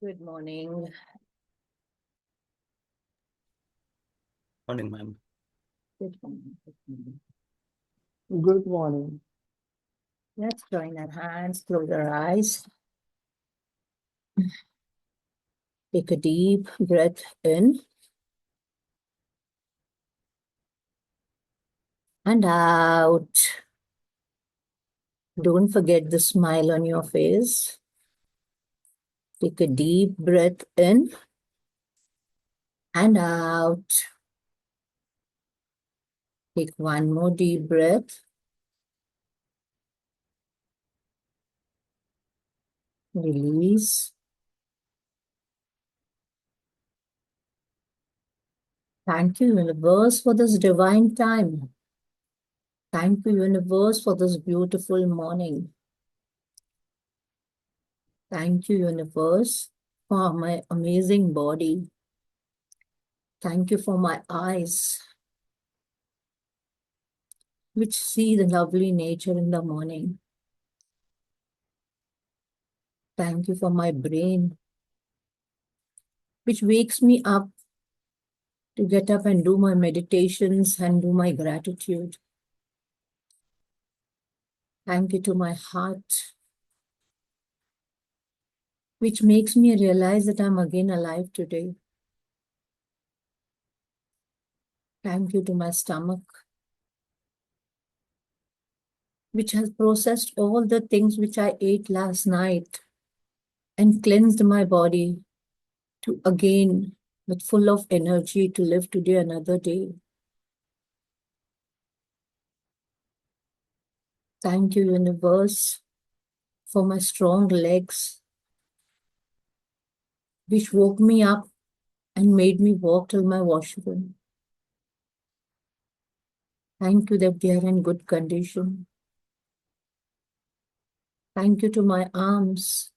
Good morning. Morning, ma'am. Good morning. Good morning. Good morning. Let's join our hands, close our eyes. Take a deep breath in and out. Don't forget the smile on your face. Take a deep breath in and out. Take one more deep breath. Release. Thank you, universe, for this divine time. Thank you, universe, for this beautiful morning. Thank you, universe, for my amazing body. Thank you for my eyes, which see the lovely nature in the morning. Thank you for my brain, which wakes me up to get up and do my meditations and do my gratitude. Thank you to my heart, which makes me realize that I'm again alive today. Thank you to my stomach, which has processed all the things which I ate last night and cleansed my body to again with full of energy to live today another day. Thank you, universe, for my strong legs, which woke me up and made me walk till my washroom. Thank you that they are in good condition. Thank you to my arms,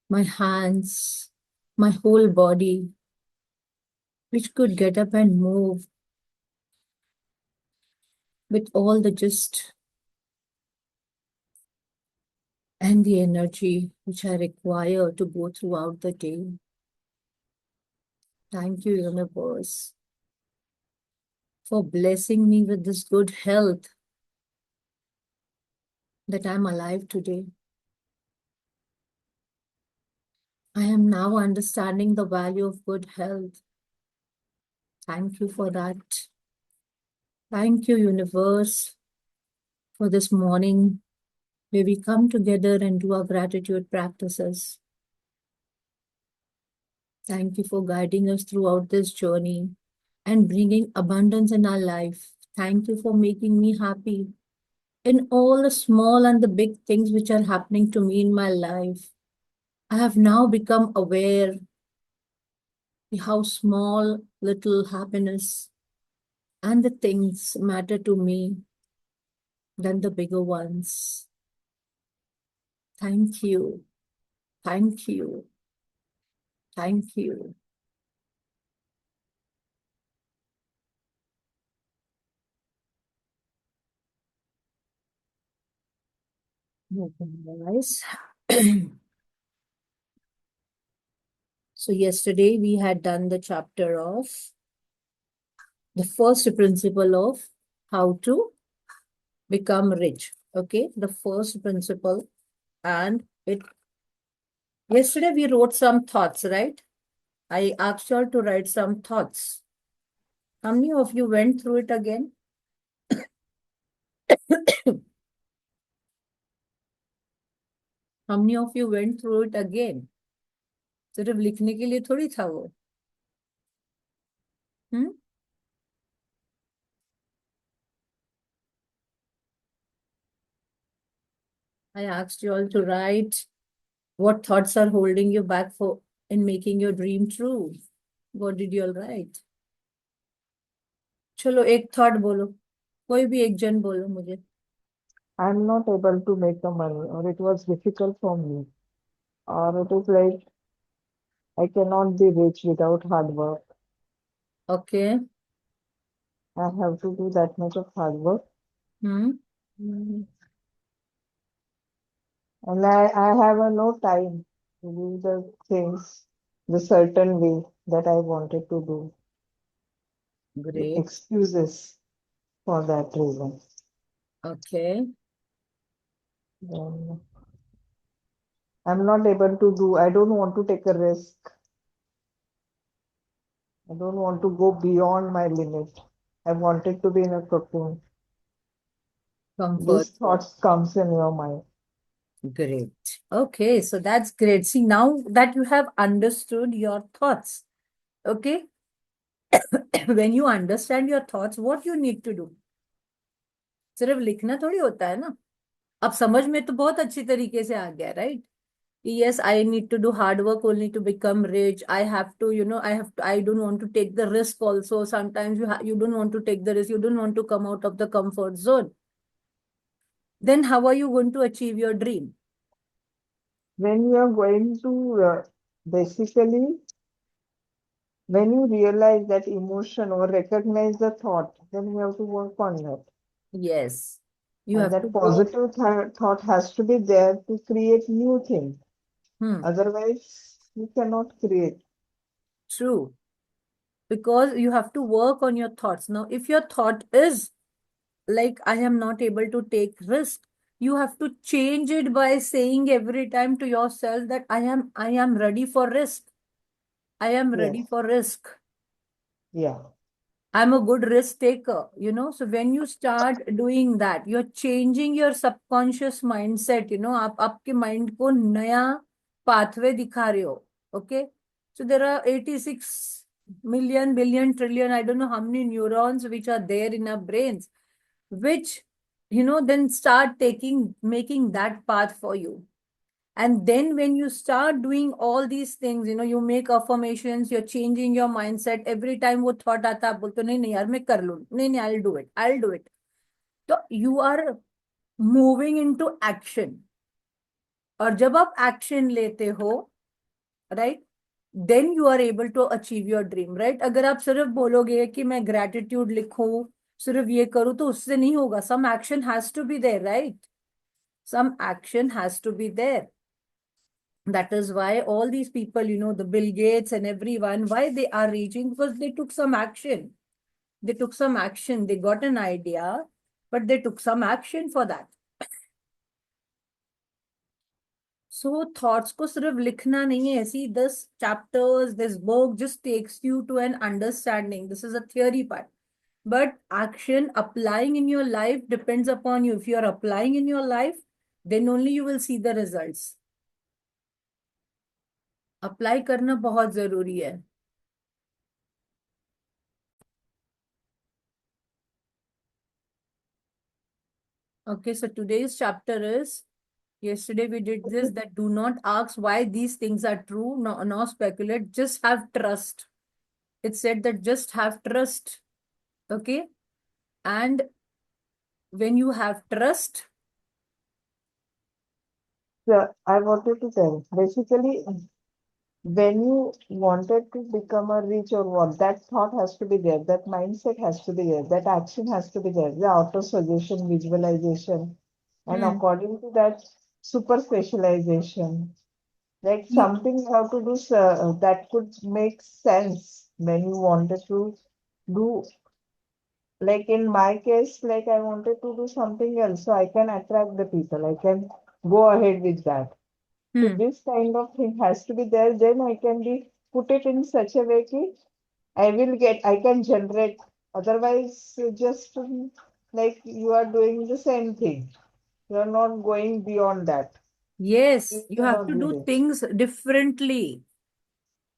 my hands, my whole body, which could get up and move with all the gist and the energy which I require to go throughout the day. Thank you, universe, for blessing me with this good health that I'm alive today. I am now understanding the value of good health. Thank you for that. Thank you, universe, for this morning where we come together and do our gratitude practices. Thank you for guiding us throughout this journey and bringing abundance in our life. Thank you for making me happy in all the small and the big things which are happening to me in my life. I have now become aware how small little happiness and the things matter to me than the bigger ones. Thank you. Thank you. Thank you. Open your eyes. So yesterday we had done the chapter of the first principle of how to become rich. Okay, the first principle. And yesterday we wrote some thoughts, right? I asked you all to write some thoughts. How many of you went through it again? How many of you went through it again? सिर्फ लिखने के लिए थोड़ी था वो. I asked you all to write what thoughts are holding you back for in making your dream true. What did you all write? चलो एक thought बोलो, कोई भी एक जन बोलो मुझे. I'm not able to make the money, or it was difficult for me, or it is like I cannot be rich without hard work. Okay. I have to do that much of hard work. Hmm. Mm. And I have no time. to do the things the certain way that I wanted to do. Great. Excuses for that reason. Okay. Then I'm not able to do, I don't want to take a risk. I don't want to go beyond my limit. I wanted to be in a cocoon. Comfort These zone. thoughts comes in your mind. Great. Okay, so that's great. See, now that you have understood your thoughts, okay, when you understand your thoughts, what you need to do? सिर्फ लिखना थोड़ी होता है ना. अब समझ में तो बहुत अच्छी तरीके से आ गया, right? Yes, I need to do hard work only to become rich. I have to, I don't want to take the risk also. Sometimes you don't want to take the risk. You don't want to come out of the comfort zone. Then how are you going to achieve your dream? When you are going to basically, when you realize that emotion or recognize the thought, then you have to work on that. Yes, you And have to that go. positive thought has to be there to create new things. Otherwise, you cannot create. True. Because you have to work on your thoughts. Now, if your thought is like, I am not able to take risk, you have to change it by saying every time to yourself that I am ready for risk. I am ready Yes. for risk. Yeah. I'm a good risk taker. So when you start doing that, you're changing your subconscious mindset. आप आपके mind को नया pathway दिखा रहे हो. Okay. So there are 86 million, billion, trillion, I don't know how many neurons which are there in our brains, which, then start making that path for you. And then when you start doing all these things, you make affirmations, you're changing your mindset. Every time वो thought आता है, आप बोलते हो नहीं नहीं यार मैं कर लूँ, नहीं नहीं I'll do it. तो you are moving into action. और जब आप action लेते हो, right, then you are able to achieve your dream, right? अगर आप सिर्फ बोलोगे कि मैं gratitude लिखूं, सिर्फ ये करूं, तो उससे नहीं होगा. Some action has to be there, right? Some action has to be there. That is why all these people, the Bill Gates and everyone, why they are reaching, because they took some action. They took some action. They got an idea, but they took some action for that. So thoughts को सिर्फ लिखना नहीं है. See, this chapters, this book just takes you to an understanding. This is a theory part. But action, applying in your life depends upon you. If you are applying in your life, then only you will see the results. Apply करना बहुत जरूरी है. Okay, so today's chapter is, yesterday we did this, that do not ask why these things are true, no speculate, just have trust. It said that just have trust. Okay. And when you have trust, So I wanted to tell, basically, when you wanted to become a rich or what, that thought has to be there, that mindset has to be there, that action has to be there, the auto suggestion, visualization, and according to that, super specialization. Like something you have to do that could make sense when you wanted to do. Like in my case, like I wanted to do something else, so I can attract the people. I can go ahead with that. So this kind of thing has to be there. Then I can be put it in such a way that I can generate. Otherwise, just like you are doing the same thing. You are not going beyond that. yes, You you have cannot to be do rich. things differently.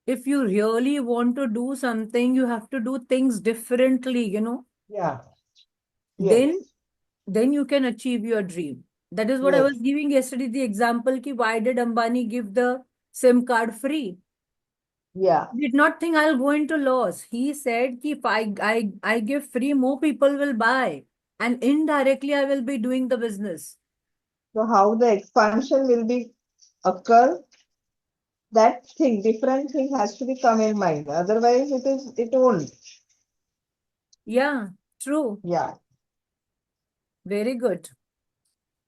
If you really want to do something, you have to do things differently. Yeah. Then Yes. then you can achieve your dream. That is what I was Yes. giving yesterday, the example ki why did Ambani give the SIM card free? Yeah. He did not think I'll go into loss. He said ki if I give free, more people will buy. And indirectly I will be doing the business. So how the expansion will be occur, that thing, different thing has to be come in mind. Otherwise, it won't. Yeah, true. Yeah. Very good.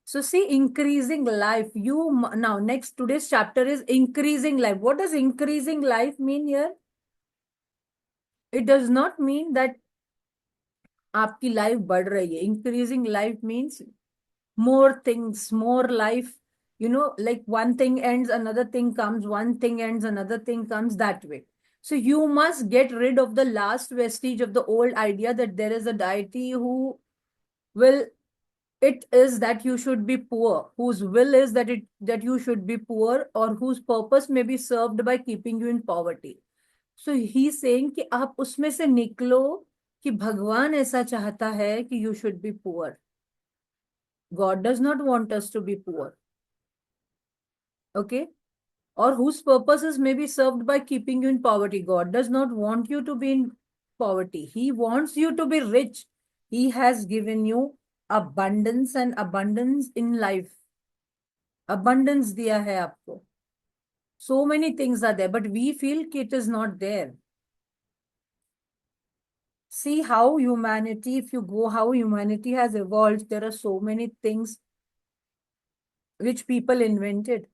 So see, increasing life. Now next today's chapter is increasing life. What does increasing life mean here? It does not mean that आपकी life बढ़ रही है. Increasing life means more things, more life. Like one thing ends, another thing comes, one thing ends, another thing comes, that way. So you must get rid of the last vestige of the old idea that there is a deity who will, it is that you should be poor, whose will is that you should be poor, or whose purpose may be served by keeping you in poverty. So he's saying कि आप उसमें से निकलो कि भगवान ऐसा चाहता है कि you should be poor. God does not want us to be poor. Okay? Or whose purposes may be served by keeping you in poverty. God does not want you to be in poverty. He wants you to be rich. He has given you abundance and abundance in life. Abundance diya hai aapko. So many things are there, but we feel कि it is not there. See how humanity, if you go how humanity has evolved, there are so many things which people invented.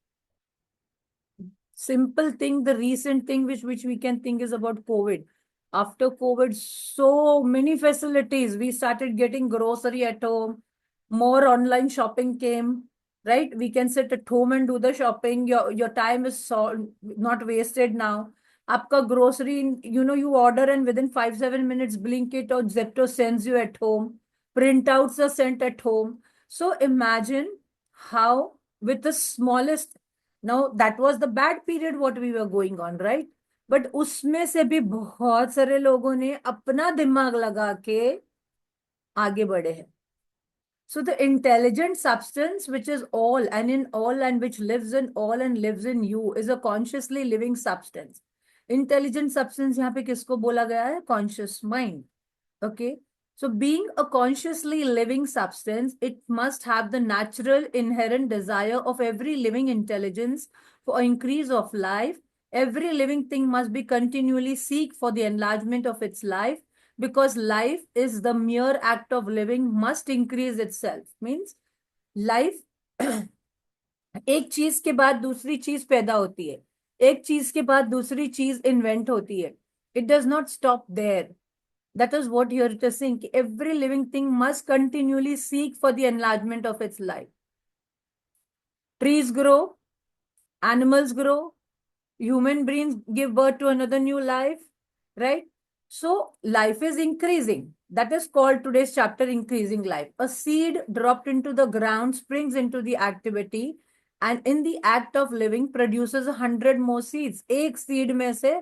Simple thing, the recent thing which we can think is about COVID. After COVID, so many facilities. We started getting grocery at home. More online shopping came, right? We can sit at home and do the shopping. Your time is not wasted now. Aapka grocery, you order and within 5-7 minutes, Blinkit or Zepto sends you at home. Printouts are sent at home. So imagine how with the smallest. Now that was the bad period what we were going on, right? But उसमें से भी बहुत सारे लोगों ने अपना दिमाग लगा के आगे बढ़े हैं. So the intelligent substance which is all and in all and which lives in all and lives in you is a consciously living substance. Intelligent substance यहाँ पे किसको बोला गया है? Conscious mind. Okay. So being a consciously living substance, it must have the natural inherent desire of every living intelligence for increase of life. Every living thing must be continually seek for the enlargement of its life, because life is the mere act of living must increase itself. Means life एक चीज के बाद दूसरी चीज पैदा होती है, एक चीज के बाद दूसरी चीज इन्वेंट होती है. It does not stop there. That is what here it is saying. Every living thing must continually seek for the enlargement of its life. Trees grow, animals grow, human beings give birth to another new life, right? So life is increasing. That is called today's chapter, increasing life. A seed dropped into the ground springs into the activity, and in the act of living produces 100 more seeds. एक seed में से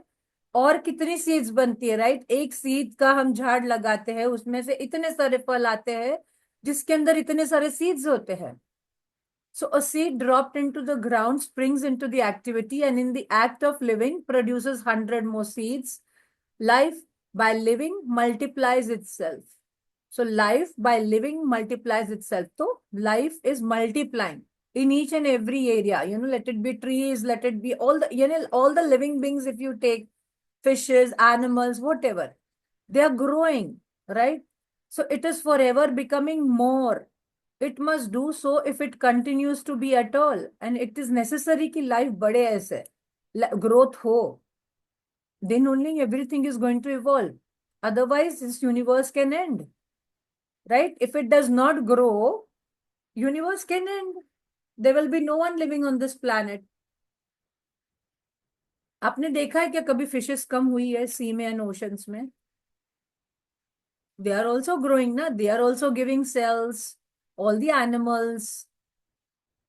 और कितनी seeds बनती है, right? एक seed का हम झाड़ लगाते हैं, उसमें से इतने सारे फल आते हैं जिसके अंदर इतने सारे सीड्स होते हैं. So a seed dropped into the ground springs into the activity, and in the act of living produces 100 more seeds. Life by living multiplies itself. So life by living multiplies itself. So life is multiplying in each and every area. Let it be trees, let it be all the living beings. If you take fishes, animals, whatever, they are growing, right? So it is forever becoming more. It must do so if it continues to be at all, and it is necessary कि life बढ़े ऐसे, growth हो, then only everything is going to evolve. Otherwise, this universe can end, right? If it does not grow, universe can end. There will be no one living on this planet. आपने देखा है क्या कभी fishes कम हुई है सी में and oceans में? They are also growing, na? They are also giving cells. All the animals,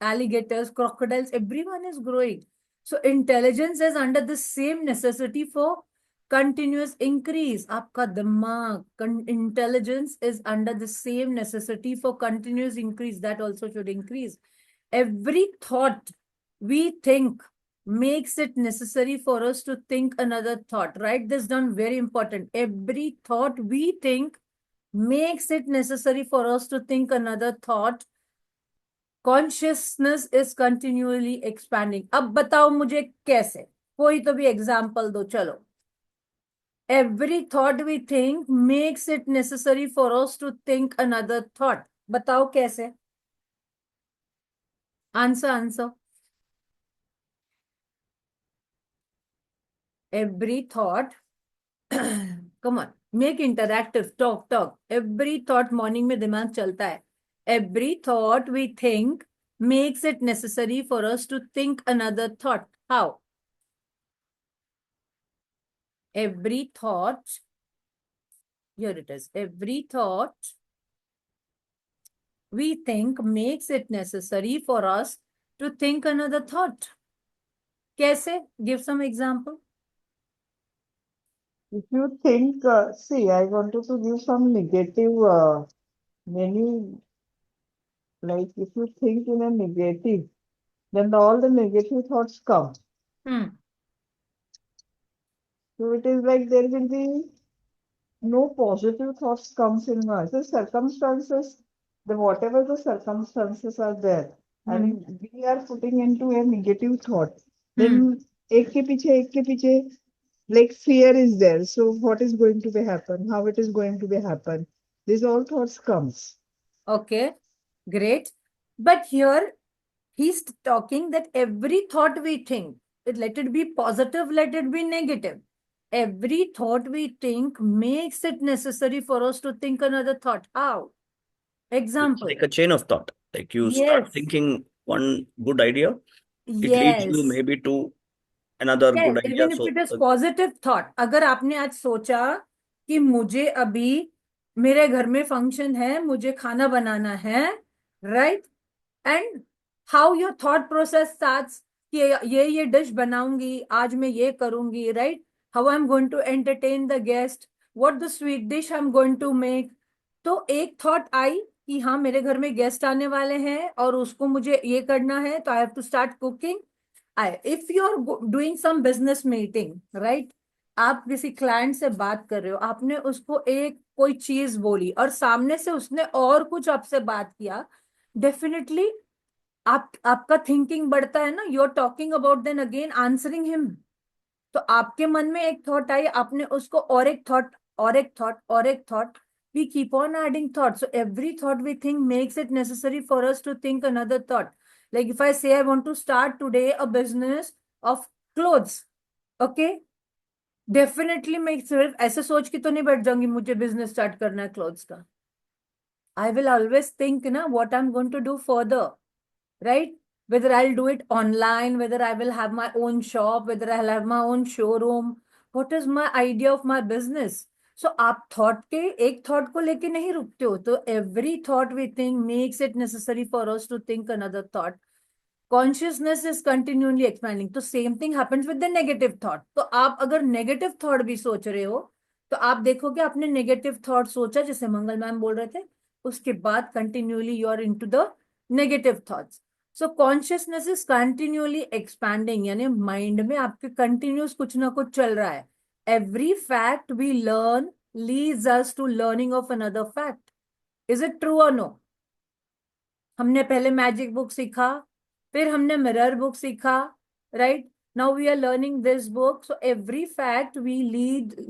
alligators, crocodiles, everyone is growing. So intelligence is under the same necessity for continuous increase. Aapka dimag, intelligence is under the same necessity for continuous increase. That also should increase. Every thought we think makes it necessary for us to think another thought. Write this down, very important. Every thought we think makes it necessary for us to think another thought. Consciousness is continually expanding. अब बताओ मुझे कैसे, कोई तो भी example दो. चलो. Every thought we think makes it necessary for us to think another thought. बताओ कैसे? Answer. Every thought. Come on, make interactive. Talk. Every thought morning में दिमाग चलता है. Every thought we think makes it necessary for us to think another thought. How? Every thought, here it is. Every thought we think makes it necessary for us to think another thought. कैसे? Give some example. If you think, see, I wanted to give some negative, many, like if you think in a negative, then all the negative thoughts come. So it is like there will be no positive thoughts comes in my the circumstances, the whatever the circumstances are there, and we are putting into a negative thought, then एक के पीछे like fear is there. So what is going to be happen? How it is going to be happen? These all thoughts comes. Okay, great. But here he's talking that every thought we think, let it be positive, let it be negative. Every thought we think makes it necessary for us to think another thought. How? It's Example. like a chain of thought. Like you start Yes. thinking one good idea, it leads you Yes. maybe to another Yes, good idea. even if So it is positive thought. अगर आपने आज सोचा कि मुझे अभी मेरे घर में फंक्शन है, मुझे खाना बनाना है, right? And how your thought process starts कि ये डिश बनाऊंगी, आज मैं ये करूंगी, right? How I'm going to entertain the guest, what the sweet dish I'm going to make. तो एक थॉट आई कि हाँ मेरे घर में गेस्ट आने वाले हैं और उसको मुझे ये करना है, तो I have to start cooking. If you're doing some business meeting, right? आप किसी क्लाइंट से बात कर रहे हो, आपने उसको एक कोई चीज बोली और सामने से उसने और कुछ आपसे बात किया, डेफिनेटली आपका थिंकिंग बढ़ता है ना. You are talking about then again answering him. तो आपके मन में एक थॉट आई, आपने उसको और एक थॉट और एक थॉट और एक thought. We keep on adding thoughts. So every thought we think makes it necessary for us to think another thought. Like if I say I want to start today a business of clothes, okay? Definitely मैं सिर्फ ऐसे सोच के तो नहीं बैठ जाऊंगी मुझे बिजनेस स्टार्ट करना है क्लोथ्स का. I will always think ना what I'm going to do further, right? Whether I'll do it online, whether I will have my own shop, whether I'll have my own showroom, what is my idea of my business. So आप thought के एक thought को लेके नहीं रुकते हो. तो every thought we think makes it necessary for us to think another thought. Consciousness is continually expanding. तो same thing happens with the negative thought. तो आप अगर नेगेटिव थॉट भी सोच रहे हो तो आप देखोगे आपने नेगेटिव थॉट सोचा, जैसे मंगल मैम बोल रहे थे, उसके बाद continuously you are into the negative thoughts. So consciousness is continually expanding, यानी माइंड में आपके कंटिन्यूस कुछ ना कुछ चल रहा है. Every fact we learn leads us to learning of another fact. Is it true or no? हमने पहले मैजिक बुक सीखा, फिर हमने मिरर बुक सीखा, right? Now we are learning this book. So every fact we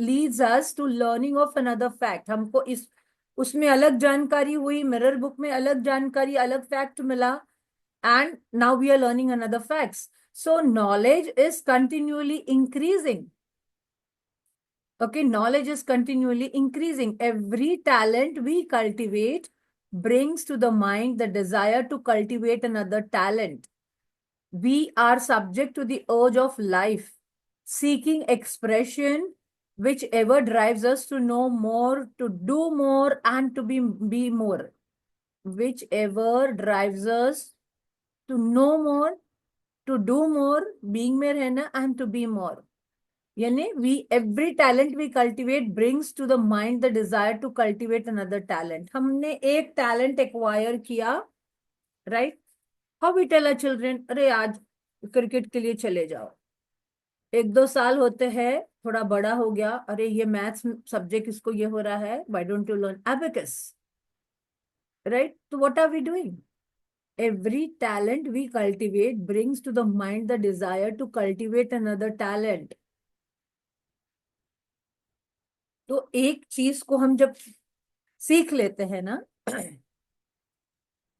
leads us to learning of another fact. हमको इस उसमें अलग जानकारी हुई, मिरर बुक में अलग जानकारी, अलग फैक्ट मिला, and now we are learning another facts. So knowledge is continually increasing. Okay, knowledge is continually increasing. Every talent we cultivate brings to the mind the desire to cultivate another talent. We are subject to the urge of life, seeking expression, whichever drives us to know more, to do more, and to be more. Whichever drives us to know more, to do more, being में रहना, and to be more. यानी we every talent we cultivate brings to the mind the desire to cultivate another talent. हमने एक talent acquire किया, right? How we tell our children, अरे आज cricket के लिए चले जाओ. एक दो साल होते हैं, थोड़ा बड़ा हो गया, अरे ये मैथ्स सब्जेक्ट इसको ये हो रहा है, why don't you learn abacus, right? So what are we doing? Every talent we cultivate brings to the mind the desire to cultivate another talent. तो एक चीज को हम जब सीख लेते हैं ना,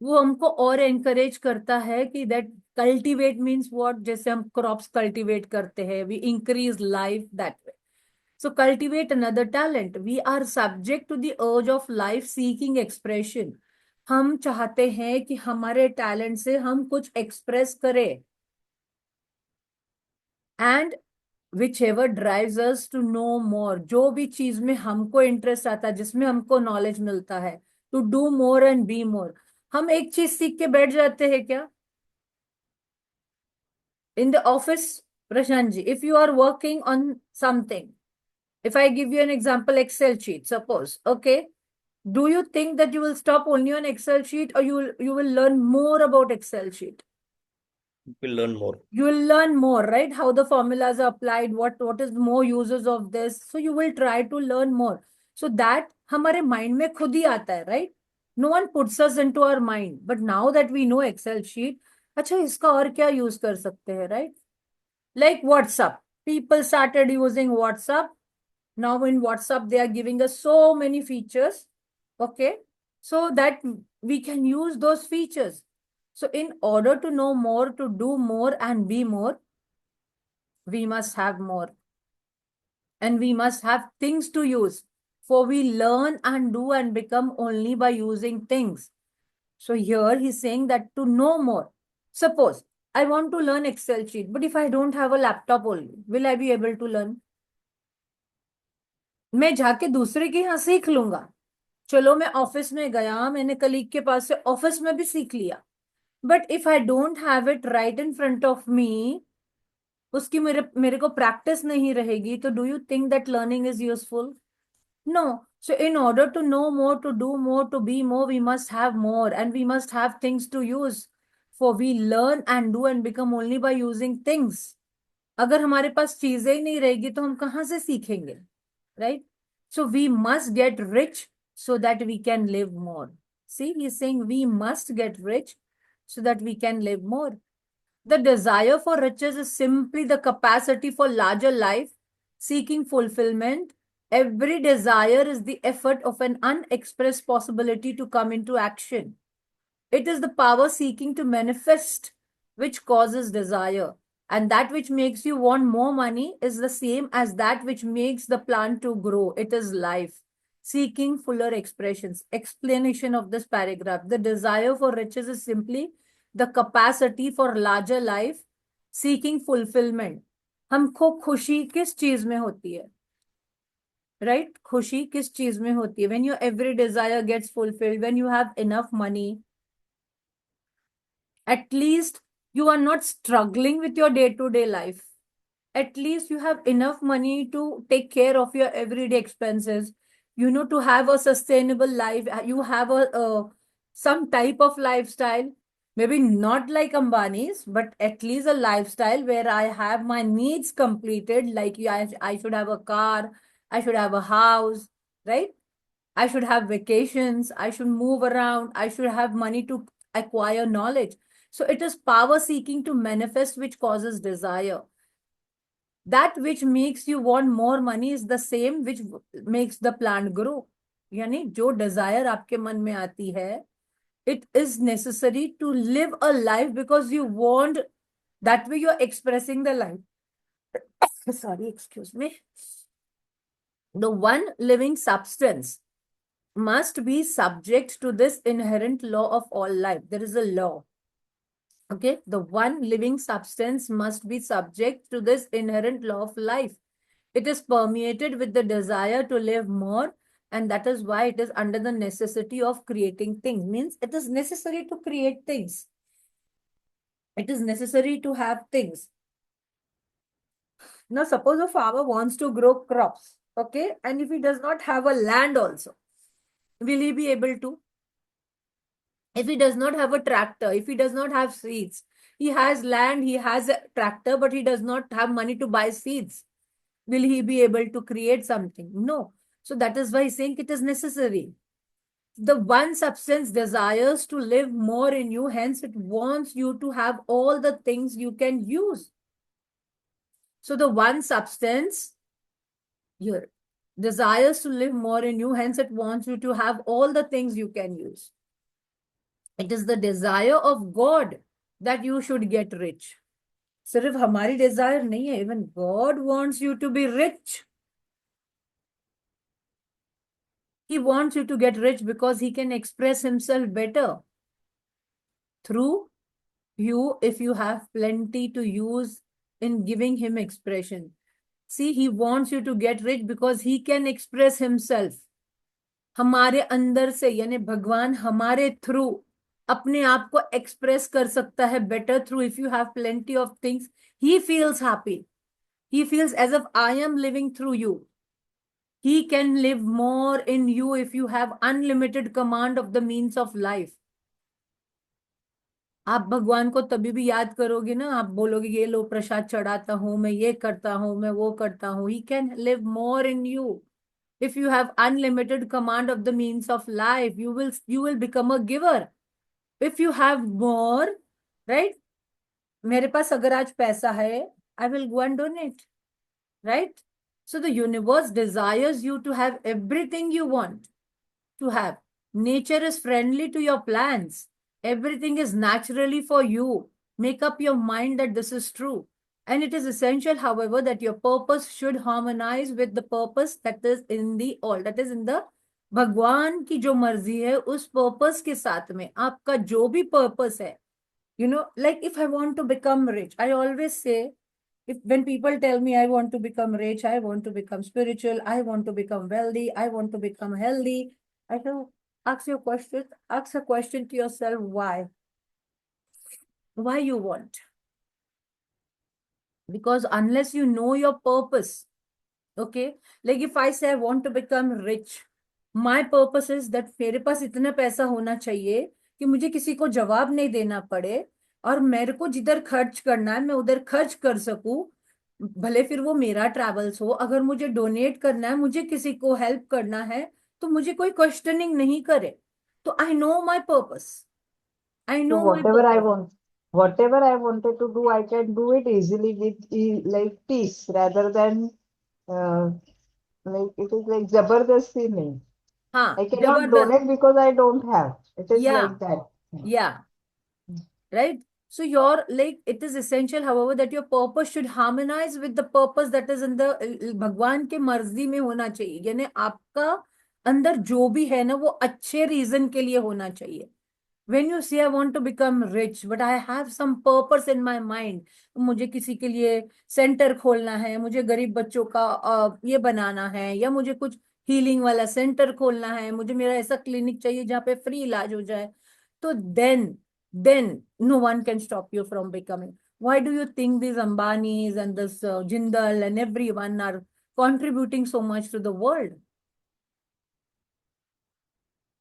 वो हमको और एनकरेज करता है कि दैट कल्टीवेट मीन्स व्हाट, जैसे हम क्रॉप्स कल्टीवेट करते हैं, we increase life that way. So cultivate another talent. We are subject to the urge of life seeking expression. हम चाहते हैं कि हमारे टैलेंट से हम कुछ एक्सप्रेस करें. And whichever drives us to know more, जो भी चीज में हमको इंटरेस्ट आता है, जिसमें हमको नॉलेज मिलता है, to do more and be more. हम एक चीज सीख के बैठ जाते हैं क्या? In the office, Prashant ji, if you are working on something, if I give you an example, Excel sheet, suppose, okay, do you think that you will stop only on Excel sheet, or you will learn more about Excel sheet? We'll learn more. You will learn more, right? How the formulas are applied, what is more uses of this. So you will try to learn more. So that हमारे mind में खुद ही आता है, right? No one puts us into our mind. But now that we know Excel sheet, अच्छा इसका और क्या use कर सकते हैं, right? Like WhatsApp. People started using WhatsApp. Now in WhatsApp, they are giving us so many features, okay, so that we can use those features. So in order to know more, to do more and be more, we must have more. And we must have things to use. For we learn and do and become only by using things. So here he's saying that to know more. Suppose I want to learn Excel sheet, but if I don't have a laptop only, will I be able to learn? मैं जाके दूसरे के यहाँ सीख लूंगा. चलो मैं office में गया, मैंने कलीग के पास से ऑफिस में भी सीख लिया, but if I don't have it right in front of me, उसकी मेरे मेरे को प्रैक्टिस नहीं रहेगी, तो do you think that learning is useful? No. So in order to know more, to do more, to be more, we must have more, and we must have things to use. For we learn and do and become only by using things. अगर हमारे पास चीजें ही नहीं रहेगी तो हम कहाँ से सीखेंगे, right? So we must get rich so that we can live more. See, he's saying we must get rich so that we can live more. The desire for riches is simply the capacity for larger life, seeking fulfillment. Every desire is the effort of an unexpressed possibility to come into action. It is the power seeking to manifest which causes desire. And that which makes you want more money is the same as that which makes the plant to grow. It is life. Seeking fuller expressions. Explanation of this paragraph. The desire for riches is simply the capacity for larger life. Seeking fulfillment. हमको खुशी किस चीज में होती है, right? खुशी किस चीज में होती है? When your every desire gets fulfilled, when you have enough money, at least you are not struggling with your day-to-day life. At least you have enough money to take care of your everyday expenses, to have a sustainable life. You have some type of lifestyle, maybe not like Ambani's, but at least a lifestyle where I have my needs completed. Like I should have a car, I should have a house, right? I should have vacations, I should move around, I should have money to acquire knowledge. So it is power seeking to manifest which causes desire. That which makes you want more money is the same which makes the plant grow. यानी जो desire आपके मन में आती है, it is necessary to live a life because you want, that way you're expressing the life. Sorry, excuse me. The one living substance must be subject to this inherent law of all life. There is a law. Okay, the one living substance must be subject to this inherent law of life. It is permeated with the desire to live more, and that is why it is under the necessity of creating things. Means it is necessary to create things. It is necessary to have things. Now, suppose a farmer wants to grow crops, okay, and if he does not have a land also, will he be able to? If he does not have a tractor, if he does not have seeds, he has land, he has a tractor, but he does not have money to buy seeds, will he be able to create something? No. So that is why he's saying it is necessary. The one substance desires to live more in you, hence it wants you to have all the things you can use. So the one substance here desires to live more in you, hence it wants you to have all the things you can use. It is the desire of God that you should get rich. सिर्फ हमारी desire नहीं है, even God wants you to be rich. He wants you to get rich because he can express himself better through you if you have plenty to use in giving him expression. See, he wants you to get rich because he can express himself. हमारे अंदर से यानी भगवान हमारे through अपने आप को express कर सकता है better through if you have plenty of things he feels happy he feels as if I am living through you he can live more in you if you have unlimited command of the means of life आप भगवान को तभी भी याद करोगे ना आप बोलोगे ये लो प्रसाद चढ़ाता हूं मैं ये करता हूं मैं वो करता हूं ही can live more in you if you have unlimited command of the means of life you will become a giver if you have more right मेरे पास अगर आज पैसा है I will go and donate right so the universe desires you to have everything you want to have nature is friendly to your plans everything is naturally for you make up your mind that this is true and it is essential however that your purpose should harmonize with the purpose that is in the all that is in the भगवान की जो मर्जी है उस purpose के साथ में आपका जो भी पर्पस है like if I want to become rich I always say if when people tell me I want to become rich I want to become spiritual I want to become wealthy I want to become healthy I say ask a question to yourself why you want because unless you know your purpose okay like if I say I want to become rich my purpose is that मेरे पास इतना पैसा होना चाहिए कि मुझे किसी को जवाब नहीं देना पड़े और मेरे को जिधर खर्च करना है मैं उधर खर्च कर सकूं भले फिर वो मेरा ट्रैवल्स हो अगर मुझे डोनेट करना है मुझे किसी को हेल्प करना है तो मुझे कोई क्वेश्चनिंग नहीं करे तो I know my purpose I So know my whatever I wanted to do, I can do it easily with like peace rather than uh, like it is like जबरदस्ती नहीं. हाँ I cannot जबरदस्त donate because I don't have. It is या like that. या right so your like it is essential however that your purpose should harmonize with the purpose that is in the भगवान के मर्जी में होना चाहिए यानी आपका अंदर जो भी है ना वो अच्छे रीजन के लिए होना चाहिए when you say I want to become rich but I have some purpose in my mind मुझे किसी के लिए सेंटर खोलना है मुझे गरीब बच्चों का ये बनाना है या मुझे कुछ हीलिंग वाला सेंटर खोलना है मुझे मेरा ऐसा क्लिनिक चाहिए जहाँ पे फ्री इलाज हो जाए तो then no one can stop you from becoming why do you think these Ambanis and this Jindal and everyone are contributing so much to the world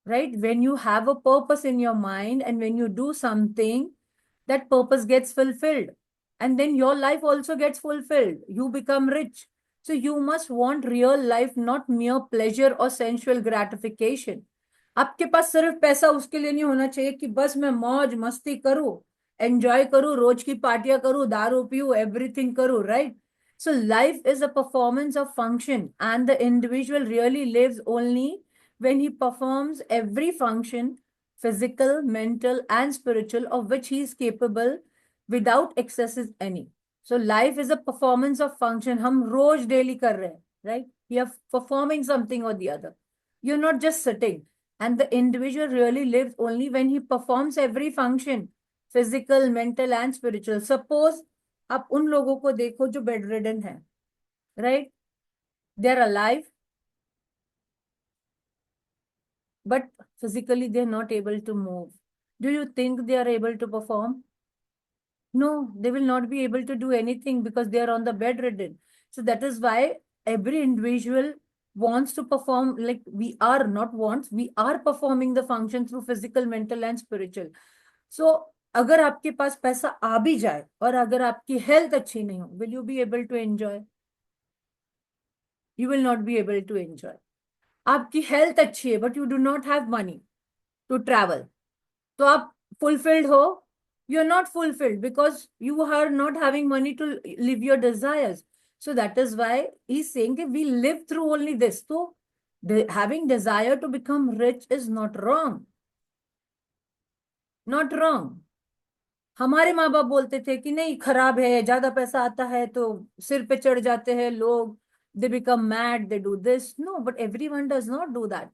right when you have a purpose in your mind and when you do something that purpose gets fulfilled and then your life also gets fulfilled you become rich so you must want real life not mere pleasure or sensual gratification आपके पास सिर्फ पैसा उसके लिए नहीं होना चाहिए कि बस मैं मौज मस्ती करूं एंजॉय करूं रोज की पार्टियां करूं दारू पीऊं एवरीथिंग करूं right so life is a performance of function and the individual really lives only when he performs every function physical mental and spiritual of which he is capable without excesses any so life is a performance of function हम रोज daily कर रहे हैं right we are performing something or the other you're not just sitting and the individual really lives only when he performs every function physical mental and spiritual suppose आप उन लोगों को देखो जो बेड रिडन है right they are alive but physically they are not able to move do you think they are able to perform no they will not be able to do anything because they are on the bedridden so that is why every individual wants to perform like we are not wants we are performing the function through physical mental and spiritual so अगर आपके पास पैसा आ भी जाए और अगर आपकी health अच्छी नहीं हो will you be able to enjoy you will not be able to enjoy आपकी हेल्थ अच्छी है but you do not have money to travel तो आप fulfilled हो you're not fulfilled because you are not having money to live your desires so that is why he's saying that we live through only this so having desire to become rich is not wrong not wrong. हमारे माँ बाप बोलते थे कि नहीं खराब है, ज्यादा पैसा आता है तो सिर पे चढ़ जाते हैं लोग, they become mad, they do this. No, but everyone does not do that.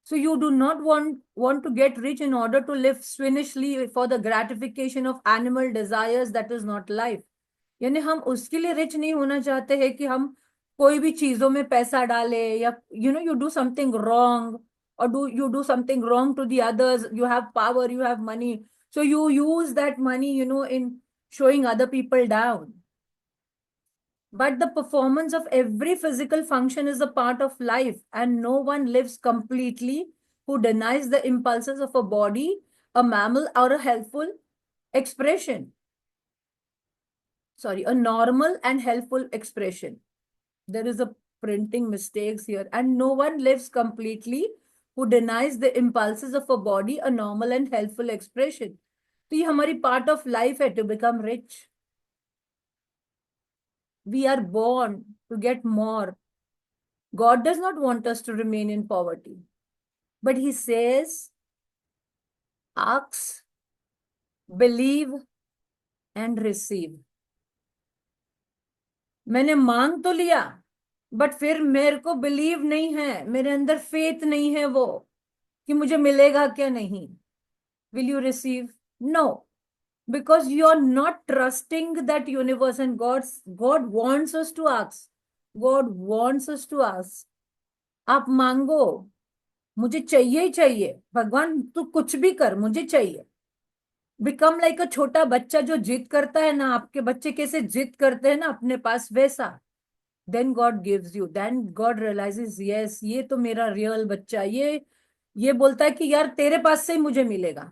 So you do not want to get rich in order to live svinishly for the gratification of animal desires. That is not life. यानी हम उसके लिए rich नहीं होना चाहते हैं कि हम कोई भी चीजों में पैसा डाले, या you do something wrong, or do you do something wrong to the others. You have power, you have money, so you use that money in showing other people down. But the performance of every physical function is a part of life, and no one lives completely who denies the impulses of a body, a mammal, or a healthful expression. Sorry, a normal and healthful expression. There is a printing mistakes here. And no one lives completely who denies the impulses of a body, a normal and healthful expression. तो ये हमारी part of life है to become rich. We are born to get more. God does not want us to remain in poverty. But He says, ask, believe, and receive. मैंने मांग तो लिया, but फिर मेरे को बिलीव नहीं है, मेरे अंदर फेथ नहीं है वो कि मुझे मिलेगा क्या नहीं. Will you receive? No, because you are not trusting that universe, and God wants us to ask. God wants us to ask. आप मांगो, मुझे चाहिए ही चाहिए, भगवान तू कुछ भी कर, मुझे चाहिए. बिकम लाइक अ छोटा बच्चा जो जिद करता है ना, आपके बच्चे कैसे जिद करते हैं ना अपने पास, वैसा. Then God gives you, then God realises, yes ये तो मेरा रियल बच्चा, ये बोलता है कि यार तेरे पास से ही मुझे मिलेगा.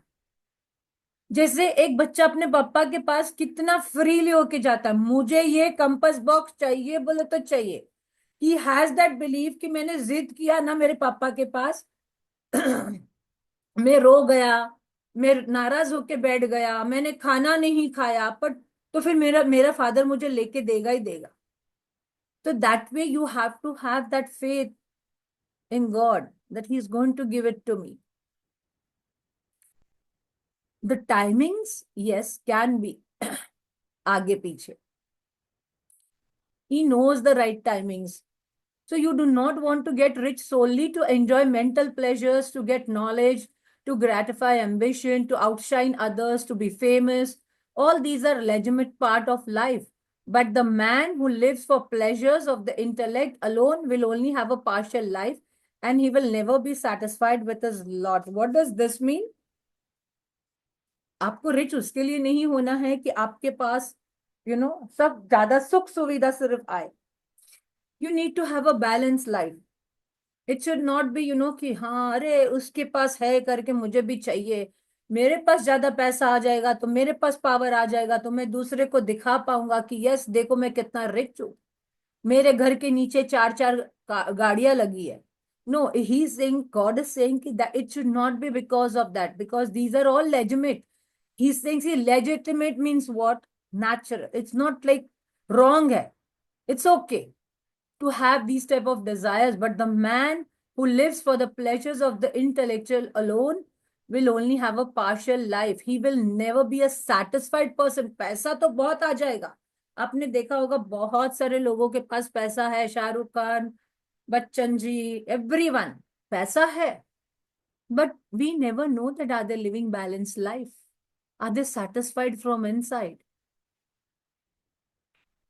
जैसे एक बच्चा अपने पापा के पास कितना फ्रीली होके जाता है, मुझे ये कंपास बॉक्स चाहिए बोले तो चाहिए. ही हैज दैट बिलीव कि मैंने जिद किया ना मेरे पापा के पास, मैं रो गया, मैं नाराज होके बैठ गया, मैंने खाना नहीं खाया, पर तो फिर मेरा मेरा फादर मुझे लेके देगा ही देगा. तो that way you have to have that faith in God that he is going to give it to me. The timings yes can be आगे पीछे. He knows the right timings. So you do not want to get rich solely to enjoy mental pleasures, to get knowledge, to gratify ambition, to outshine others, to be famous. All these are legitimate part of life. But the man who lives for pleasures of the intellect alone will only have a partial life, and he will never be satisfied with his lot. What does this mean? आपको rich उसके लिए नहीं होना है कि आपके पास सब ज्यादा सुख सुविधा सिर्फ आए. You need to have a balanced life. It should not be कि हाँ अरे उसके पास है करके मुझे भी चाहिए. मेरे पास ज्यादा पैसा आ जाएगा तो मेरे पास पावर आ जाएगा तो मैं दूसरे को दिखा पाऊंगा कि यस देखो मैं कितना रिच हूँ, मेरे घर के नीचे चार चार गाड़ियां लगी है. No, he's saying, God is saying that it should not be because of that, because these are all legitimate. He's saying, see, legitimate means what? Natural. It's not like wrong hai. It's okay to have these type of desires, but the man who lives for the pleasures of the intellectual alone will only have a partial life. He will never be a satisfied person. पैसा तो बहुत आ जाएगा, आपने देखा होगा बहुत सारे लोगों के पास पैसा है, शाहरुख खान, बच्चन जी, एवरीवन, पैसा है. But we never know that are they living balanced life? Are they satisfied from inside?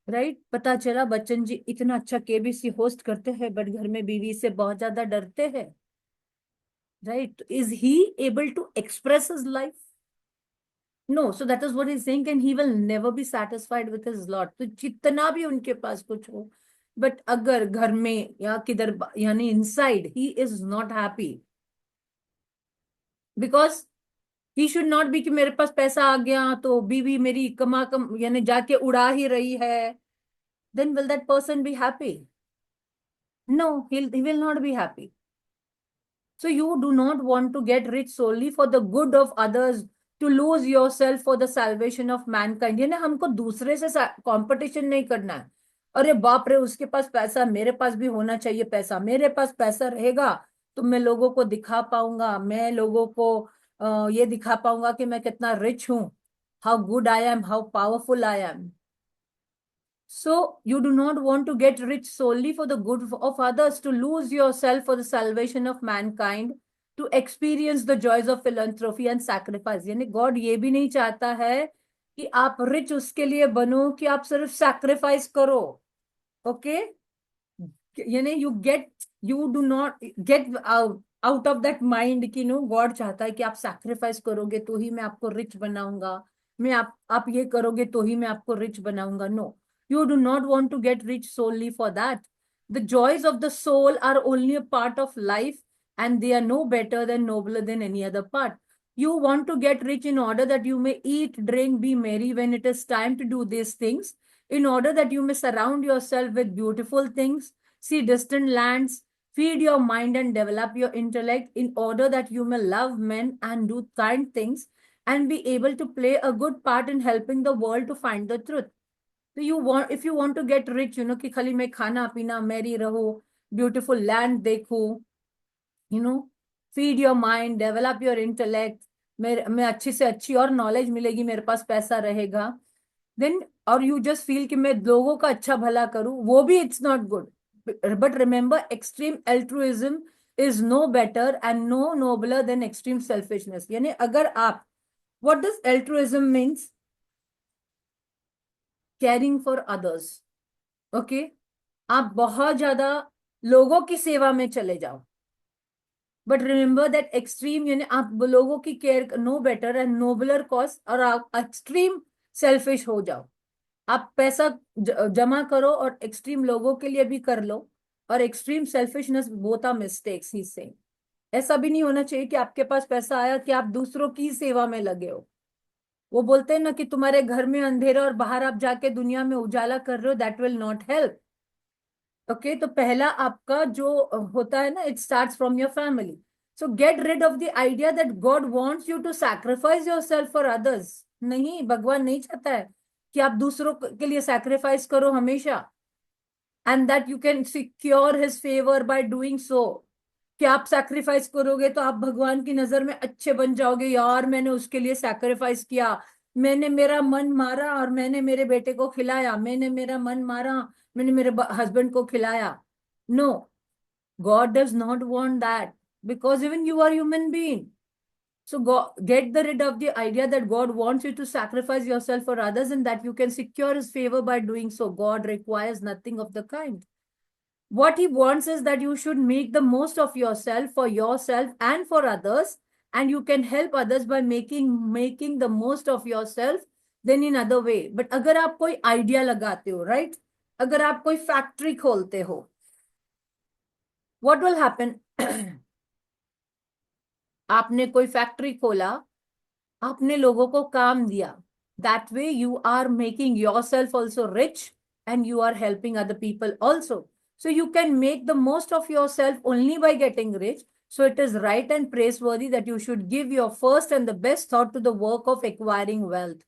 Right पता चला बच्चन जी इतना अच्छा केबीसी होस्ट करते हैं, बट घर में बीवी से बहुत ज्यादा डरते हैं. Right, is he able to express his life? No. So that is what he is saying, and he will never be satisfied with his lot. तो जितना भी उनके पास कुछ हो, बट अगर घर में या किधर यानी inside he is not happy, because he should not be कि मेरे पास पैसा आ गया तो बीवी मेरी कम यानी जाके उड़ा ही रही है. Then will that person be happy? No, he will not be happy. So you do not want to get rich solely for the good of others, to lose yourself for the salvation of mankind. यानी हमको दूसरे से competition नहीं करना है. अरे बाप रे उसके पास पैसा, मेरे पास भी होना चाहिए पैसा, मेरे पास पैसा रहेगा तो मैं लोगों को दिखा पाऊंगा, मैं लोगों को ये दिखा पाऊंगा कि मैं कितना रिच हूं, how good I am, how powerful I am. So you do not want to get rich solely for the good of others, to lose yourself for the salvation of mankind, to experience the joys of philanthropy and sacrifice. यानी God ये भी नहीं चाहता है कि आप rich उसके लिए बनो कि आप सिर्फ सैक्रिफाइस करो. ओके, यानी you do not get out of that mind कि नो गॉड चाहता है कि आप सैक्रिफाइस करोगे तो ही मैं आपको रिच बनाऊंगा, मैं आप ये करोगे तो ही मैं आपको रिच बनाऊंगा. No, you do not want to get rich solely for that. The joys of the soul are only a part of life, and they are no better than nobler than any other part. You want to get rich in order that you may eat, drink, be merry when it is time to do these things, in order that you may surround yourself with beautiful things, see distant lands, feed your mind and develop your intellect, in order that you may love men and do kind things and be able to play a good part in helping the world to find the truth. तो you want, if you want to get rich, कि खाली मैं खाना पीना merry रहो, beautiful land देखो, you know feed your mind, develop your intellect, मैं अच्छी से अच्छी और नॉलेज मिलेगी, मेरे पास पैसा रहेगा, देन और यू जस्ट फील कि मैं लोगों का अच्छा भला करूं, वो भी it's not good. But remember, extreme altruism is no better and no nobler than extreme selfishness. यानी अगर आप, what does altruism means? Caring for others. Okay, आप बहुत ज्यादा लोगों की सेवा में चले जाओ, बट रिमेंबर दैट एक्सट्रीम, यानी आप लोगों की care, no better and nobler cause, और आप एक्सट्रीम सेल्फिश हो जाओ. आप पैसा जमा करो और एक्सट्रीम लोगों के लिए भी कर लो, और extreme selfishness, both are mistakes ही सेम. ऐसा भी नहीं होना चाहिए कि आपके पास पैसा आया कि आप दूसरों की सेवा में लगे हो. वो बोलते हैं ना कि तुम्हारे घर में अंधेरा और बाहर आप जाके दुनिया में उजाला कर रहे हो, that will not help. Okay, तो पहला आपका जो होता है ना, it starts from your family. So get rid of the idea that God wants you to sacrifice yourself for others. नहीं, भगवान नहीं चाहता है कि आप दूसरों के लिए सैक्रिफाइस करो हमेशा, and that you can secure his favour by doing so. कि आप सैक्रिफाइस करोगे तो आप भगवान की नजर में अच्छे बन जाओगे, यार मैंने उसके लिए सैक्रिफाइस किया, मैंने मेरा मन मारा और मैंने मेरे बेटे को खिलाया, मैंने मेरा मन मारा, मैंने मेरे हस्बैंड को खिलाया. No, God does not want that, because even you are human being. So get the rid of the idea that God wants you to sacrifice yourself for others and that you can secure his favor by doing so. God requires nothing of the kind. What he wants is that you should make the most of yourself for yourself and for others, and you can help others by making the most of yourself then in other way. But अगर आप कोई idea लगाते हो, right, अगर आप कोई factory खोलते हो, what will happen? आपने कोई फैक्ट्री खोला, आपने लोगों को काम दिया, that way you are making yourself also rich and you are helping other people also. So you can make the most of yourself only by getting rich. So it is right and praiseworthy that you should give your first and the best thought to the work of acquiring wealth.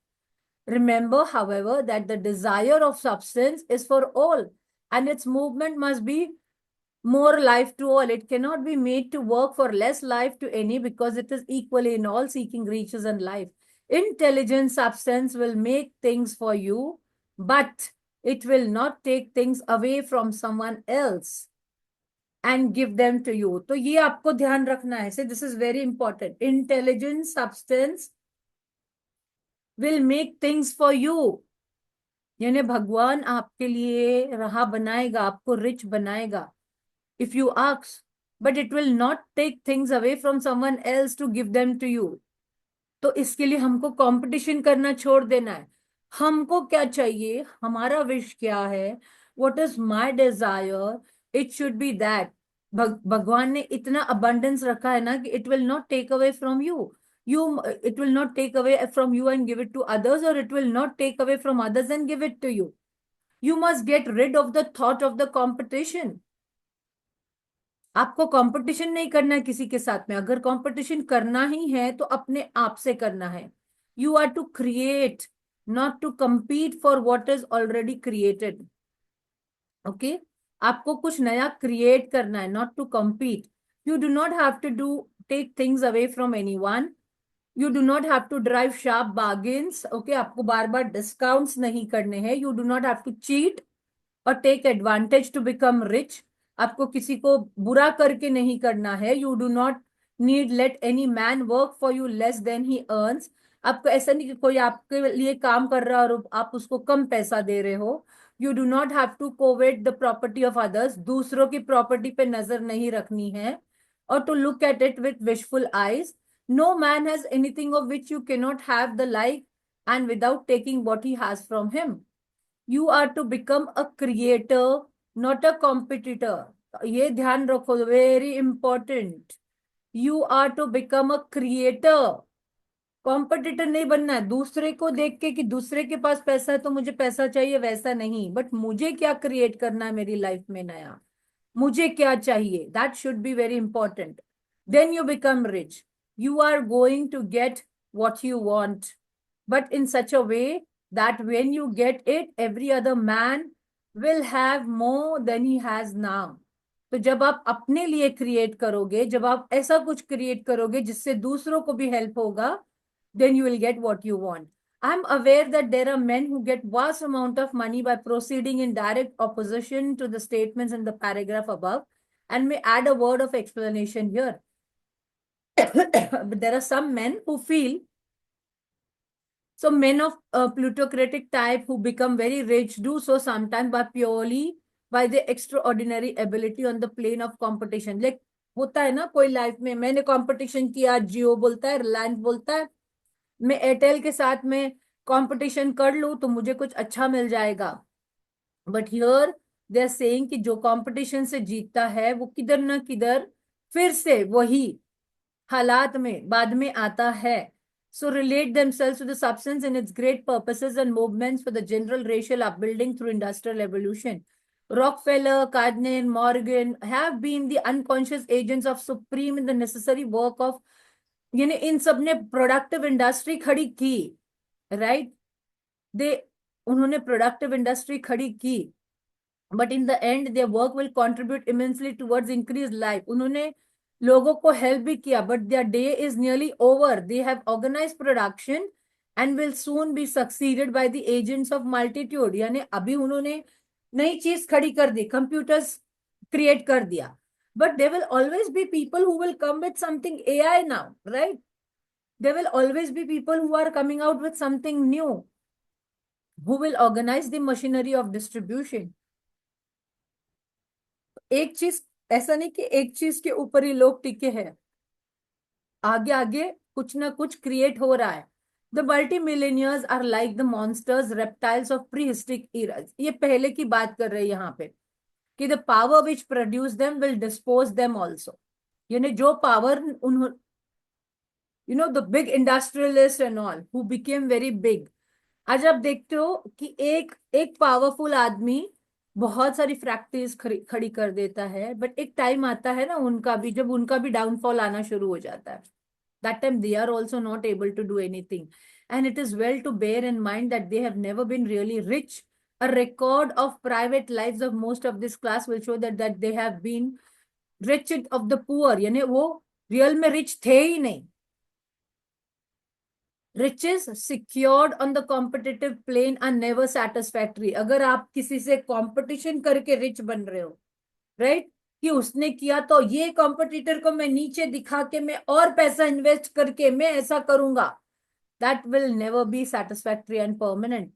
Remember, however, that the desire of substance is for all, and its movement must be more life to all. It cannot be made to work for less life to any, because it is equally in all seeking riches and life. Intelligent substance will make things for you, but it will not take things away from someone else and give them to you. तो ये आपको ध्यान रखना है. So this is very important. Intelligent substance will make things for you. यानी भगवान आपके लिए राह बनाएगा, आपको रिच बनाएगा, if you ask, but it will not take things away from someone else to give them to you. तो इसके लिए हमको कंपटीशन करना छोड़ देना है. हमको क्या चाहिए, हमारा विश क्या है, what is my desire, it should be that. भगवान ने इतना अबंडेंस रखा है ना कि it will not take away from you. It will not take away from you and give it to others, or it will not take away from others and give it to you. You must get rid of the thought of the competition. आपको competition नहीं करना है किसी के साथ में. अगर competition करना ही है तो अपने आप से करना है. You are to create, not to compete for what is already created. Okay, आपको कुछ नया क्रिएट करना है, not to compete. You do not have to take things away from anyone. You do not have to drive sharp bargains, okay, आपको बार बार discounts नहीं करने हैं. You do not have to cheat और take advantage to become rich. आपको किसी को बुरा करके नहीं करना है. You do not need let any man work for you less than he earns. आपको ऐसा नहीं कि कोई आपके लिए काम कर रहा है और आप उसको कम पैसा दे रहे हो. You do not have to covet the property of others. दूसरों की प्रॉपर्टी पे नजर नहीं रखनी है और to look at it with wishful eyes. No man has anything of which you cannot have the like and without taking what he has from him. You are to become a creator, not a competitor. ये ध्यान रखो, very important. You are to become a creator. Competitor नहीं बनना है दूसरे को देख के कि दूसरे के पास पैसा है तो मुझे पैसा चाहिए, वैसा नहीं. बट मुझे क्या क्रिएट करना है मेरी लाइफ में नया, मुझे क्या चाहिए, that should be very important. Then you become rich. You are going to get what you want, but in such a way that when you get it, every other man will have more than he has now. तो जब आप अपने लिए create करोगे, जब आप ऐसा कुछ क्रिएट करोगे जिससे दूसरों को भी हेल्प होगा, then you will get what you want. I'm aware that there are men who get vast amount of money by proceeding in direct opposition to the statements in the paragraph above, and may add a word of explanation here. But there are some men who feel, so men of plutocratic type who become very rich do so sometimes by purely by the extraordinary ability on the plane of competition. Like होता है ना कोई life में, मैंने competition किया, जियो बोलता है, रिलायंस बोलता है, मैं एयरटेल के साथ में कंपटीशन कर लूं तो मुझे कुछ अच्छा मिल जाएगा. But here they are saying कि जो कंपटीशन से जीतता है वो किधर ना किधर फिर से वही हालात में बाद में आता है. So relate themselves to the substance and its great purposes and movements for the general racial upbuilding through industrial evolution. Rockefeller, Carnegie, Morgan have been the unconscious agents of supreme in the necessary work of, यानी इन सब ने productive industry खड़ी की, right. दे उन्होंने productive industry खड़ी की, but in the end their work will contribute immensely towards increase life. उन्होंने लोगों को हेल्प भी किया, but their day is nearly over. They have organised production and will soon be succeeded by the agents of multitude. यानी अभी उन्होंने नई चीज खड़ी कर दी, कंप्यूटर्स क्रिएट कर दिया, but there will always be people who will come with something AI now, right? There will always be people who are coming out with something new, who will organize the machinery of distribution. एक चीज, ऐसा नहीं कि एक चीज के ऊपर ही लोग टिके हैं, आगे आगे कुछ ना कुछ क्रिएट हो रहा है. The multimillionaires are like the monsters, reptiles of prehistoric eras. ये पहले की बात कर रहे हैं यहाँ पे कि the power which produce them will dispose them also. यानी जो पावर उन्होंने, the big industrialists and all who became very big. आज आप देखते हो कि एक एक पावरफुल आदमी बहुत सारी फैक्ट्रीज खड़ी कर देता है, बट एक टाइम आता है ना उनका भी, जब उनका भी डाउनफॉल आना शुरू हो जाता है. That time they are also not able to do anything. And it is well to bear in mind that they have never been really rich. A record of private lives of most of this class will show that they have been rich of the poor. यानी वो real में rich थे ही नहीं. Riches secured on the competitive plane are never satisfactory. अगर आप किसी से competition करके रिच बन रहे हो, राइट, कि उसने किया तो ये कॉम्पिटिटर को मैं नीचे दिखा के मैं और पैसा इन्वेस्ट करके मैं ऐसा करूंगा, that will never be satisfactory and permanent.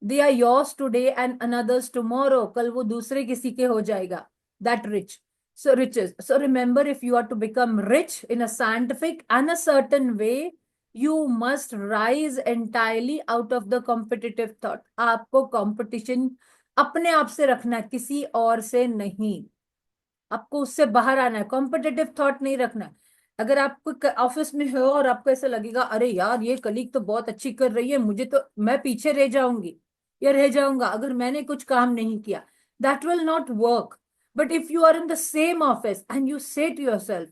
They are yours today and another's tomorrow. कल वो दूसरे किसी के हो जाएगा. That rich. So riches. So remember, if you are to become rich in a scientific and a certain way, you must rise entirely out of the competitive thought. आपको competition अपने आप से रखना है, किसी और से नहीं. आपको उससे बाहर आना है, कॉम्पिटिटिव थॉट नहीं रखना है. अगर आप कोई ऑफिस में हो और आपको ऐसा लगेगा अरे यार ये कलीग तो बहुत अच्छी कर रही है, मुझे तो, मैं पीछे रह जाऊंगी या रह जाऊंगा अगर मैंने कुछ काम नहीं किया, that will not work. But if you are in the same office and you say to yourself,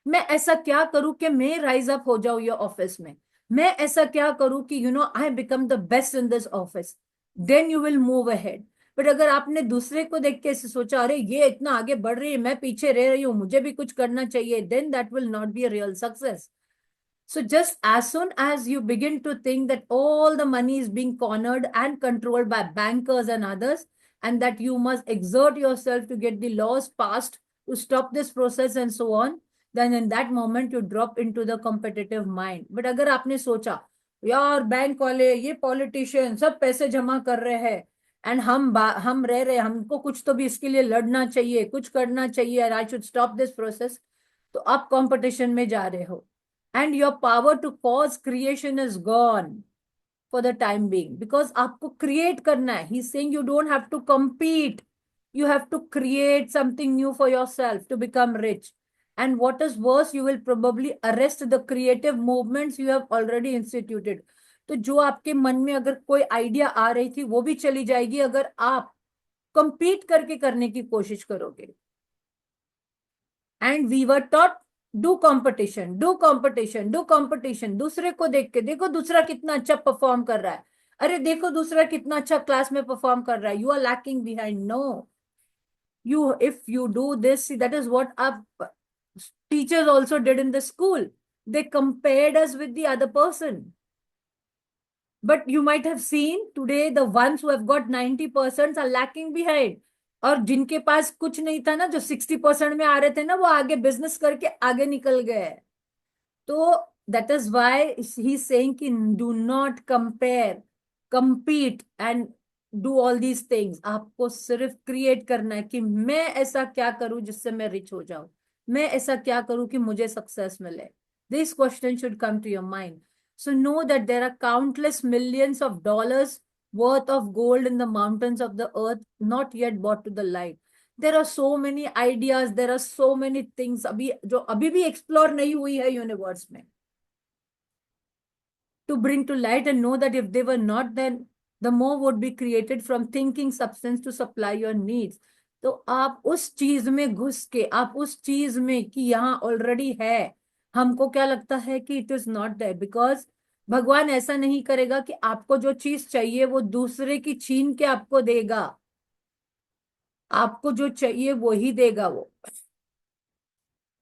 मैं ऐसा क्या करूं कि मैं राइज अप हो जाऊं ये ऑफिस में, मैं ऐसा क्या करूं कि I become the best in this office, then you will move ahead. But अगर आपने दूसरे को देख के ऐसे सोचा अरे ये इतना आगे बढ़ रही है, मैं पीछे रह रही हूँ, मुझे भी कुछ करना चाहिए, then that will not be a real success. So just as soon as you begin to think that all the money is being cornered and controlled by bankers and others, and that you must exert yourself to get the laws passed to stop this process and so on, then in that moment you drop into the competitive mind. But अगर आपने सोचा यार bank वाले ये politician सब पैसे जमा कर रहे हैं एंड हम रह रहे, हमको कुछ तो भी इसके लिए लड़ना चाहिए, कुछ करना चाहिए, and I should stop this process, तो आप कंपटीशन में जा रहे हो and your power to cause creation is gone for the time being, because आपको create करना है. He's saying you don't have to compete, you have to create something new for yourself to become rich. And what is worse, you will probably arrest the creative movements you have already instituted. तो जो आपके मन में अगर कोई idea आ रही थी वो भी चली जाएगी अगर आप compete करके करने की कोशिश करोगे. And we were taught do competition, do competition, do competition. दूसरे को देख के देखो दूसरा कितना अच्छा परफॉर्म कर रहा है, अरे देखो दूसरा कितना अच्छा क्लास में परफॉर्म कर रहा है, you are lacking behind. No, you, if you do this, see, that is what our teachers also did in the school. They compared us with the other person. But you might have seen today the ones who have got 90% are lacking behind. और जिनके पास कुछ नहीं था ना, जो 60% में आ रहे थे ना, वो आगे बिजनेस करके आगे निकल गए. तो that is why he saying कि do not compare, compete and do all these things. आपको सिर्फ क्रिएट करना है कि मैं ऐसा क्या करूं जिससे मैं रिच हो जाऊं, मैं ऐसा क्या करूं कि मुझे सक्सेस मिले. This question should come to your mind. So know that there are countless millions of dollars worth of gold in the mountains of the earth, not yet brought to the light. There are so many ideas, there are so many things अभी जो अभी भी explore नहीं हुई है universe में, to bring to light, and know that if they were not, then the more would be created from thinking substance to supply your needs. तो आप उस चीज में घुस के, आप उस चीज में कि यहाँ ऑलरेडी है, हमको क्या लगता है कि it is not there, because भगवान ऐसा नहीं करेगा कि आपको जो चीज चाहिए वो दूसरे की छीन के आपको देगा. आपको जो चाहिए वो ही देगा वो.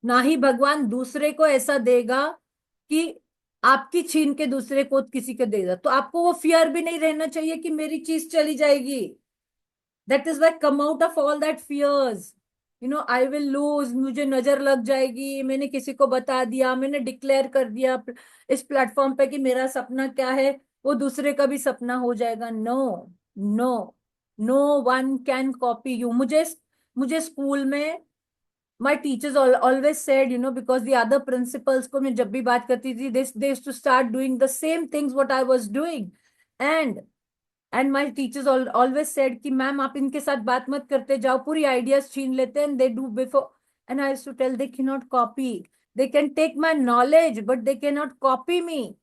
ना ही भगवान दूसरे को ऐसा देगा कि आपकी छीन के दूसरे को किसी को देगा. तो आपको वो फियर भी नहीं रहना चाहिए कि मेरी चीज चली जाएगी. That is why come out of all that fears. I will lose, मुझे नजर लग जाएगी, मैंने किसी को बता दिया, मैंने डिक्लेयर कर दिया इस प्लेटफॉर्म पे कि मेरा सपना क्या है, वो दूसरे का भी सपना हो जाएगा. No, no, no one can copy you. मुझे मुझे स्कूल में my teachers always said, because the other principals को मैं जब भी बात करती थी, they used to start doing the same things what I was doing. And my teachers always said कि मैम आप इनके साथ बात मत करते जाओ, पूरी ideas छीन लेते हैं, and they do before. And I used to tell, they cannot copy. They can take my knowledge, but they cannot copy me.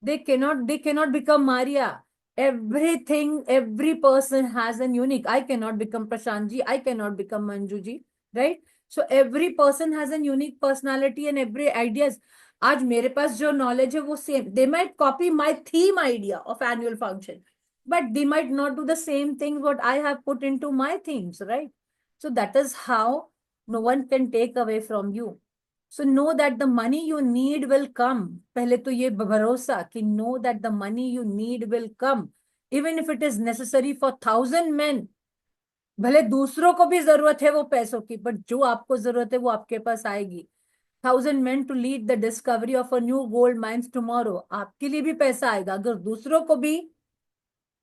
They cannot become Maria. Everything, every person has an unique. I cannot become Prashantji, I cannot become Manjuji, right? So every person has an unique personality and every ideas. आज मेरे पास जो knowledge है वो same. They might copy my theme idea of annual function, but they might not do the same thing what I have put into my themes, right? So that is how no one can take away from you. So know that the money you need will come. पहले तो ये भरोसा कि know that the money you need will come, even if it is necessary for 1,000 men. भले दूसरों को भी जरूरत है वो पैसों की, बट जो आपको जरूरत है वो आपके पास आएगी. 1,000 men to lead the discovery of a new gold mines tomorrow. आपके लिए भी पैसा आएगा. अगर दूसरों को भी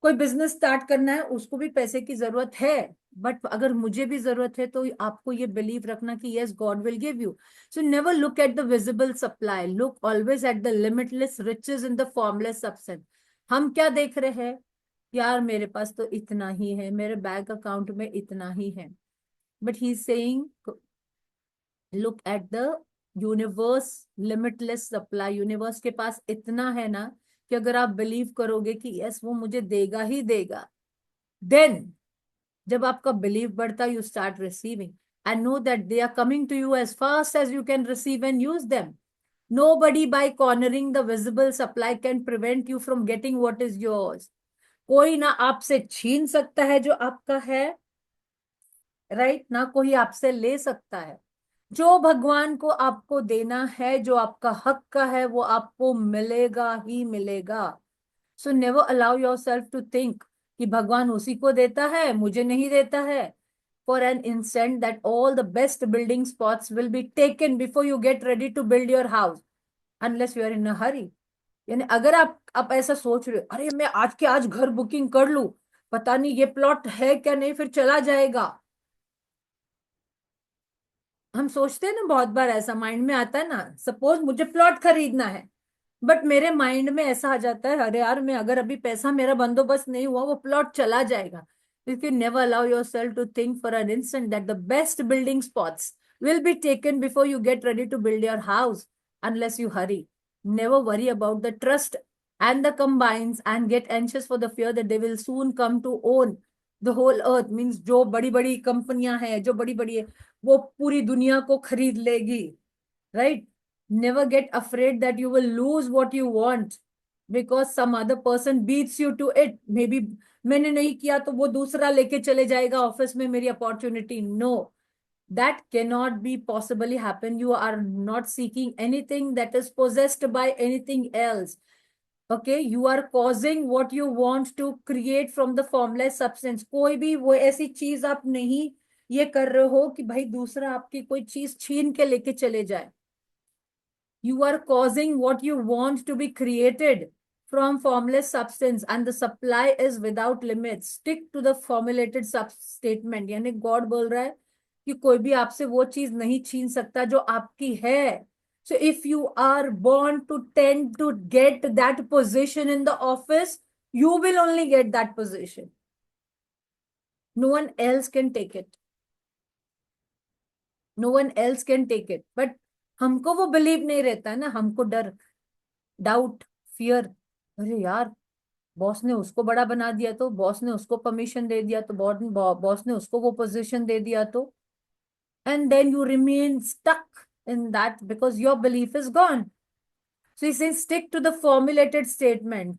कोई बिजनेस स्टार्ट करना है उसको भी पैसे की जरूरत है, बट अगर मुझे भी जरूरत है तो आपको ये बिलीव रखना कि yes God will give you. So never look at the visible supply, look always at the limitless riches in the formless substance. हम क्या देख रहे हैं, यार मेरे पास तो इतना ही है, मेरे बैंक अकाउंट में इतना ही है. But he is saying look at the universe limitless supply. Universe के पास इतना है ना कि अगर आप बिलीव करोगे कि यस वो मुझे देगा ही देगा, देन जब आपका बिलीव बढ़ता you start receiving and know that they are coming to you as fast as you can receive and use them. Nobody by cornering the visible supply can prevent you from getting what is yours. कोई ना आपसे छीन सकता है जो आपका है, right? ना कोई आपसे ले सकता है. जो भगवान को आपको देना है, जो आपका हक का है, वो आपको मिलेगा ही मिलेगा। So never allow yourself to think कि भगवान उसी को देता है, मुझे नहीं देता है। For an instant that all the best building spots will be taken before you get ready to build your house, unless you are in a hurry. यानी अगर आप ऐसा सोच रहे हो, अरे मैं आज के आज घर बुकिंग कर लूं, पता नहीं ये प्लॉट है क्या नहीं, फिर चला जाएगा। हम सोचते हैं ना, बहुत बार ऐसा माइंड में आता है ना, सपोज मुझे प्लॉट खरीदना है, बट मेरे माइंड में ऐसा आ जाता है, अरे यार मैं अगर अभी पैसा मेरा बंदोबस्त नहीं हुआ, वो प्लॉट चला जाएगा। If you never allow yourself to think for an instant that the best building spots will be taken before you get ready to build your house, unless you hurry. Never worry about the trust and the combines and get anxious for the fear that they will soon come to own the whole earth. Means जो बड़ी बड़ी कंपनियां हैं, जो बड़ी बड़ी है, वो पूरी दुनिया को खरीद लेगी, right? Never get afraid that you will lose what you want because some other person beats you to it. Maybe मैंने नहीं किया तो वो दूसरा लेके चले जाएगा ऑफिस में मेरी opportunity. No, that cannot be possibly happen. You are not seeking anything that is possessed by anything else. Okay, you are causing what you want to create from the formless substance. कोई भी वो ऐसी चीज आप नहीं ये कर रहे हो कि भाई दूसरा आपकी कोई चीज छीन के लेके चले जाए। You are causing what you want to be created from formless substance, and the supply is without limits. Stick to the formulated sub statement. यानी गॉड बोल रहा है कि कोई भी आपसे वो चीज नहीं छीन सकता जो आपकी है। So if you are born to tend to get that position in the office, you will only get that position. No one else can take it. No one else can take it. But हमको वो believe नहीं रहता है ना, हमको डर, doubt, fear. अरे यार, बॉस ने उसको बड़ा बना दिया तो, बॉस ने उसको परमिशन दे दिया तो, बॉस ने उसको वो पोजीशन दे दिया तो, and then you remain stuck in that because your belief is gone. So इसे stick to the formulated statement.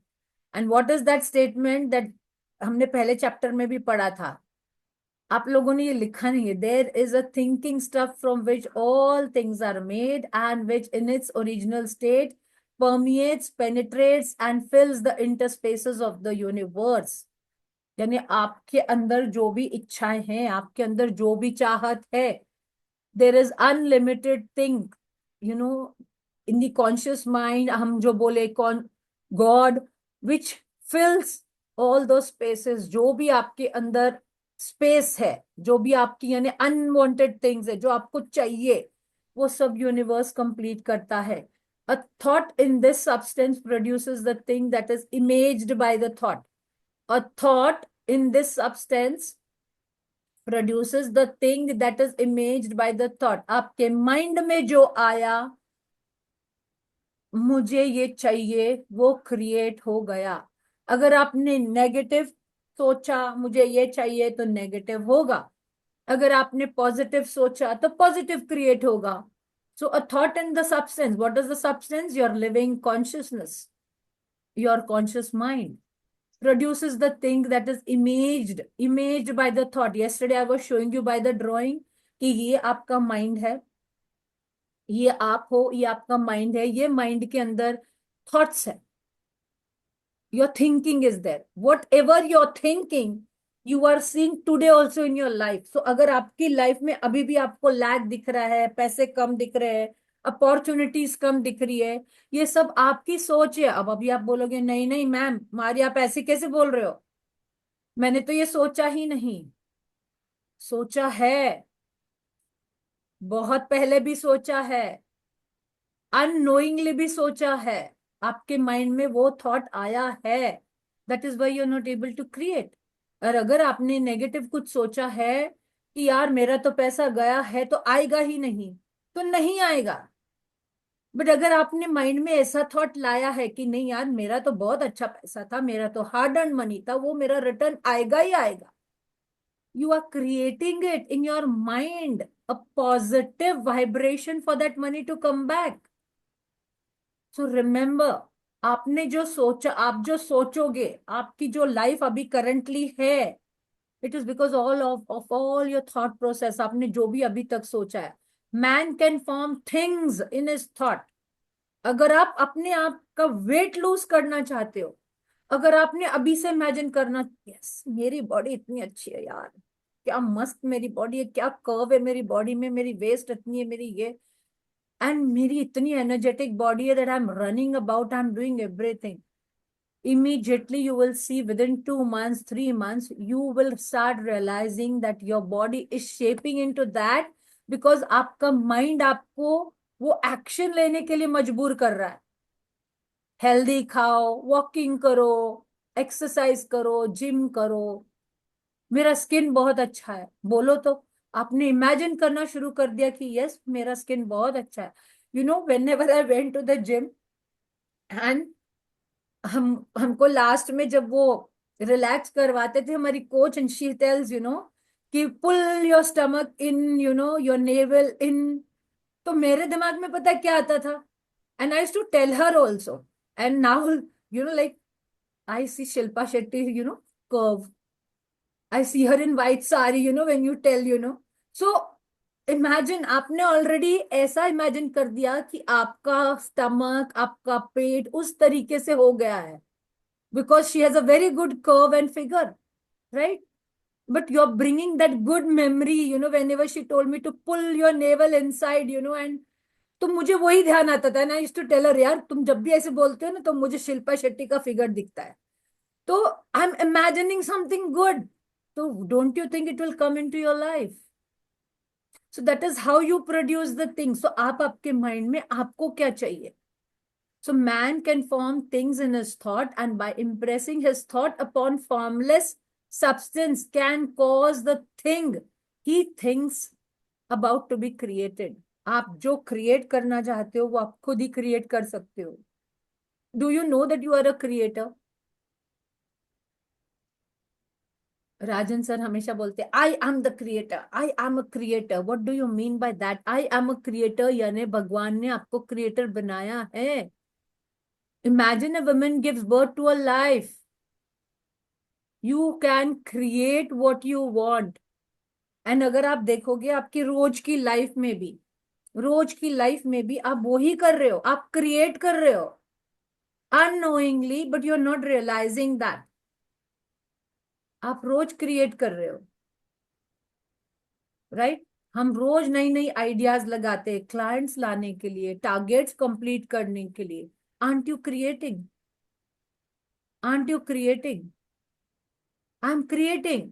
And what is that statement that हमने पहले चैप्टर में भी पढ़ा था, आप लोगों ने ये लिखा नहीं है, there is a thinking stuff from which all things are made and which in its original state permeates, penetrates and fills the interspaces of the universe. यानी आपके अंदर जो भी इच्छाएं हैं, आपके अंदर जो भी चाहत है, there is unlimited thing, you know, in the conscious mind, हम जो बोले कौन, God, which fills all those spaces, जो भी आपके अंदर स्पेस है, जो भी आपकी यानी अनवांटेड थिंग्स है, जो आपको चाहिए, वो सब यूनिवर्स कंप्लीट करता है। A thought in this substance produces the thing that is imaged by the thought. A thought in this substance produces the thing that is imaged by the thought. आपके mind में जो आया, मुझे ये चाहिए, वो क्रिएट हो गया। अगर आपने नेगेटिव सोचा, मुझे ये चाहिए, तो नेगेटिव होगा। अगर आपने पॉजिटिव सोचा तो पॉजिटिव क्रिएट होगा। So a thought and the substance. What is the substance? Your living consciousness, your conscious mind produces the thing that is imaged by the thought. Yesterday I was showing you by the drawing कि ये आपका mind है, ये आप हो, ये आपका mind है, ये mind के अंदर thoughts है, your thinking is there. Whatever you're thinking, you are seeing today also in your life. So अगर आपकी लाइफ में अभी भी आपको लैग दिख रहा है, पैसे कम दिख रहे हैं, अपॉर्चुनिटीज कम दिख रही है, ये सब आपकी सोच है। अब अभी आप बोलोगे नहीं नहीं मैम, हमारी आप ऐसे कैसे बोल रहे हो, मैंने तो ये सोचा ही नहीं। सोचा है, बहुत पहले भी सोचा है, अननोइंगली भी सोचा है, आपके माइंड में वो थॉट आया है। That is why you are not able to create. और अगर आपने नेगेटिव कुछ सोचा है कि यार मेरा तो पैसा गया है तो आएगा ही नहीं, तो नहीं आएगा। बट अगर आपने माइंड में ऐसा थॉट लाया है कि नहीं यार मेरा तो बहुत अच्छा पैसा था, मेरा तो हार्ड अर्न मनी था, वो मेरा रिटर्न आएगा ही आएगा, you are creating it in your mind, a positive vibration for that money to come back. So remember, आपने जो सोचा, आप जो सोचोगे, आपकी जो लाइफ अभी करंटली है, it is because all of all your thought process. आपने जो भी अभी तक सोचा है, man can form things in his thought. अगर आप अपने आप का वेट लूज करना चाहते हो, अगर आपने अभी से इमेजिन करना, यस मेरी बॉडी इतनी अच्छी है यार, क्या मस्त मेरी बॉडी है, क्या कर्व है मेरी बॉडी में, मेरी वेस्ट इतनी है, मेरी ये, एंड मेरी इतनी एनर्जेटिक बॉडी है that I am running about, I am doing everything, immediately you will see within 2 months, 3 months, you will start realizing that your body is shaping into that, because आपका mind आपको वो action लेने के लिए मजबूर कर रहा है। हेल्दी खाओ, वॉकिंग करो, एक्सरसाइज करो, जिम करो, मेरा स्किन बहुत अच्छा है बोलो तो आपने इमेजिन करना शुरू कर दिया कि यस मेरा स्किन बहुत अच्छा है। You know whenever I went to the gym, and हमको लास्ट में जब वो रिलैक्स करवाते थे हमारी कोच, एंड शी टेल्स कि pull your stomach in, your navel in, तो मेरे दिमाग में पता है क्या आता था, and I to tell her also, and now like I see Shilpa Shetty, curve. I see her in white sari, when you tell, So imagine आपने ऑलरेडी ऐसा इमेजिन कर दिया कि आपका स्टमक, आपका पेट उस तरीके से हो गया है, because she has a very good curve and figure, right? But you're bringing that good memory, whenever she told me to pull your navel inside, and तो मुझे वही ध्यान आता था ना, I used to tell her यार तुम जब भी ऐसे बोलते हो ना तो मुझे शिल्पा शेट्टी का फिगर दिखता है, तो I am imagining something good, तो don't you think it will come into your life? So that is how you produce the thing. So आप आपके माइंड में आपको क्या चाहिए? So man can form things in his thought, and by impressing his thought upon formless substance can cause the thing he thinks about to be created. आप जो create करना चाहते हो वो आप खुद ही क्रिएट कर सकते हो। Do you know that you are a creator? Rajan sir हमेशा बोलते I am the creator, I am a creator. What do you mean by that? I am a creator यानी भगवान ने आपको क्रिएटर बनाया है। Imagine a woman gives birth to a life. You can create what you want. And अगर आप देखोगे आपकी रोज की लाइफ में भी आप वो ही कर रहे हो, आप क्रिएट कर रहे हो unknowingly, but you are not realising that आप रोज क्रिएट कर रहे हो, राइट? हम रोज नई नई आइडियाज लगाते हैं क्लाइंट्स लाने के लिए, टारगेट्स कंप्लीट करने के लिए। Aunt you creating? Aunt you creating? I am creating,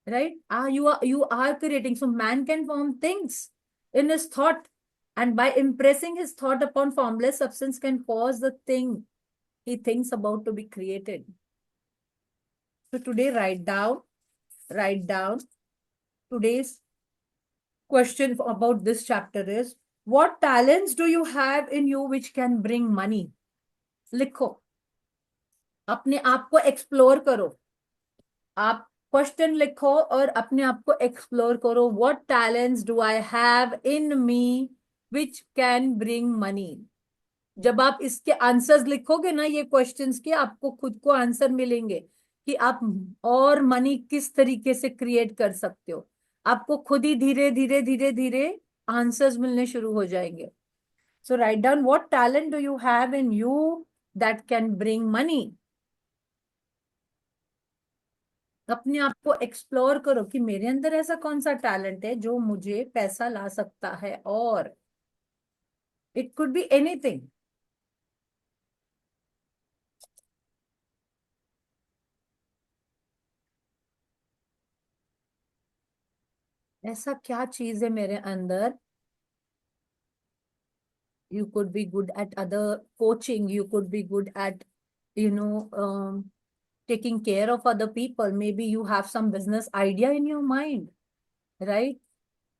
right? You are creating. So man can form things in his thought, and by impressing his thought upon formless substance can cause the thing he thinks about to be created. So today write down today's question about this chapter is, what talents do you have in you which can bring money? लिखो, अपने आप को explore करो, आप question लिखो और अपने आप को एक्सप्लोर करो। What talents do I have in me which can bring money? जब आप इसके आंसर्स लिखोगे ना ये क्वेश्चंस के, आपको खुद को आंसर मिलेंगे कि आप और मनी किस तरीके से क्रिएट कर सकते हो। आपको खुद ही धीरे धीरे धीरे धीरे आंसर्स मिलने शुरू हो जाएंगे। So write down, what talent do you have in you that can bring money? अपने आप को एक्सप्लोर करो कि मेरे अंदर ऐसा कौन सा टैलेंट है जो मुझे पैसा ला सकता है, और इट कुड बी एनीथिंग। ऐसा क्या चीज है मेरे अंदर? You could be good at other coaching, you could be good at you know taking care of other people, maybe you have some business idea in your mind, right?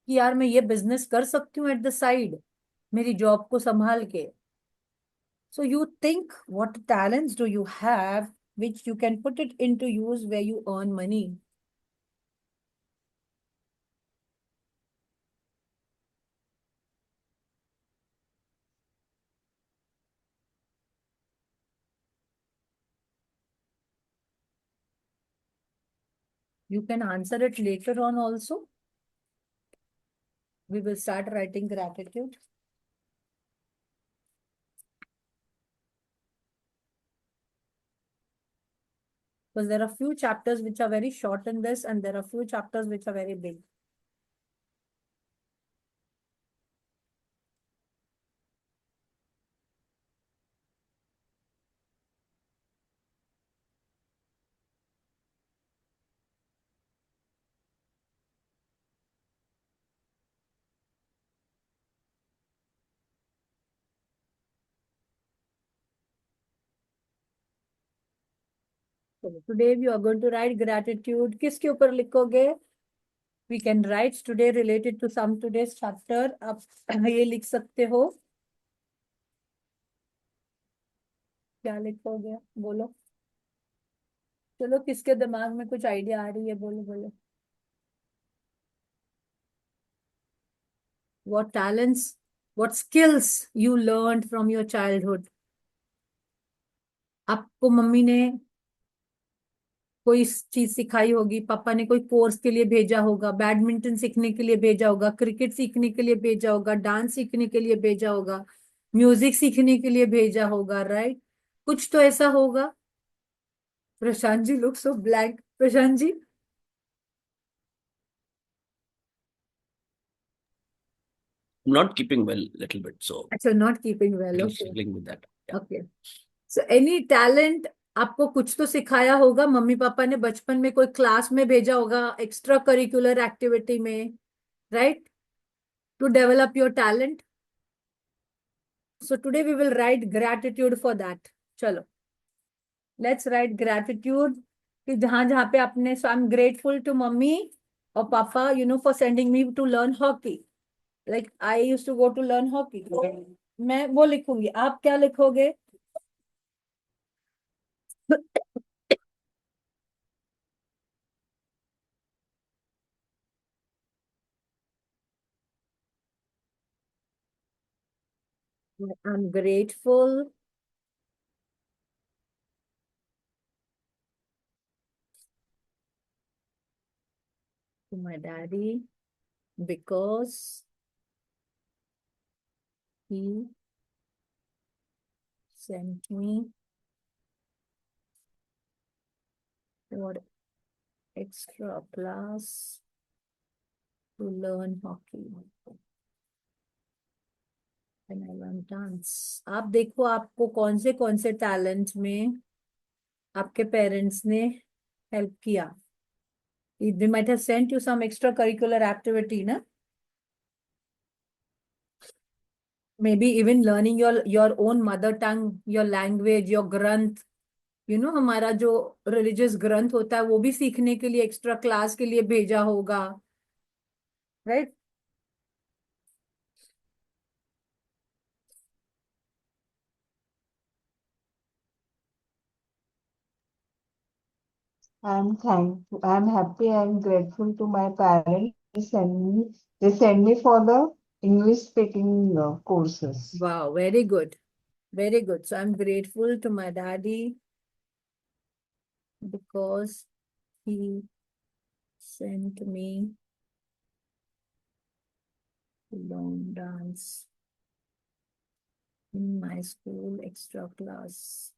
कि यार मैं ये बिजनेस कर सकती हूँ एट द साइड मेरी job को संभाल के। So you think, what talents do you have which you can put it into use where you earn money? You can answer it later on also. We will start writing gratitude. Because there are few chapters which are very short in this, and there are few chapters which are very big. So today we are going to write gratitude. किसके ऊपर लिखोगे? We can write today related to some today's chapter. आप ये लिख सकते हो. क्या लिखोगे? बोलो. चलो, किसके दिमाग में कुछ आइडिया आ रही है? बोलो बोलो. What talents, what skills you learned from your childhood? आपको मम्मी ने कोई चीज सिखाई होगी, पापा ने कोई कोर्स के लिए भेजा होगा, बैडमिंटन सीखने के लिए भेजा होगा, क्रिकेट सीखने के लिए भेजा होगा, डांस सीखने के लिए भेजा होगा, म्यूजिक सीखने के लिए भेजा होगा, राइट? कुछ तो ऐसा होगा. Prashant ji look so blank. Prashant ji. I'm not keeping well little bit, so अच्छा, not keeping well. little okay. struggling with that. Yeah. Okay. So any talent, आपको कुछ तो सिखाया होगा, मम्मी पापा ने बचपन में कोई क्लास में भेजा होगा, एक्स्ट्रा करिकुलर एक्टिविटी में, right? To develop your talent. So today we will write gratitude for that. चलो, लेट्स राइट ग्रैटिट्यूड. कि जहां जहां पे आपने, so I am grateful to mummy और papa, for sending me to learn hockey. Like I used to go to learn hockey. मैं वो लिखूंगी. आप क्या लिखोगे? I'm grateful to my daddy because he sent me for extra class to learn hockey when I learn dance. आप देखो आपको कौन से टैलेंट में आपके पेरेंट्स ने हेल्प किया. They might have sent you some extracurricular activity, na? Maybe even learning your own mother tongue, your language, your ग्रंथ. हमारा जो रिलीजियस ग्रंथ होता है वो भी सीखने के लिए एक्स्ट्रा क्लास के लिए भेजा होगा, right? I'm happy and grateful to my parents. They send me for the English speaking courses. Wow, very good. Very good. So I'm grateful to my daddy because he sent me to learn dance in my school extra class.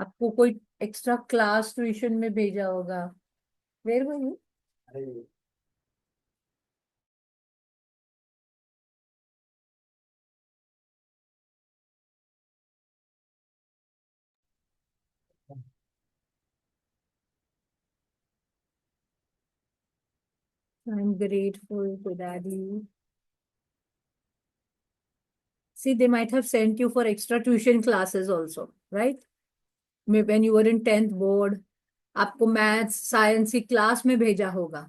आपको कोई extra class tuition में भेजा होगा. Where were you? I'm grateful to daddy. See, they might have sent you for extra tuition classes also, right? Maybe when you were in 10th board, आपको maths science की class में भेजा होगा.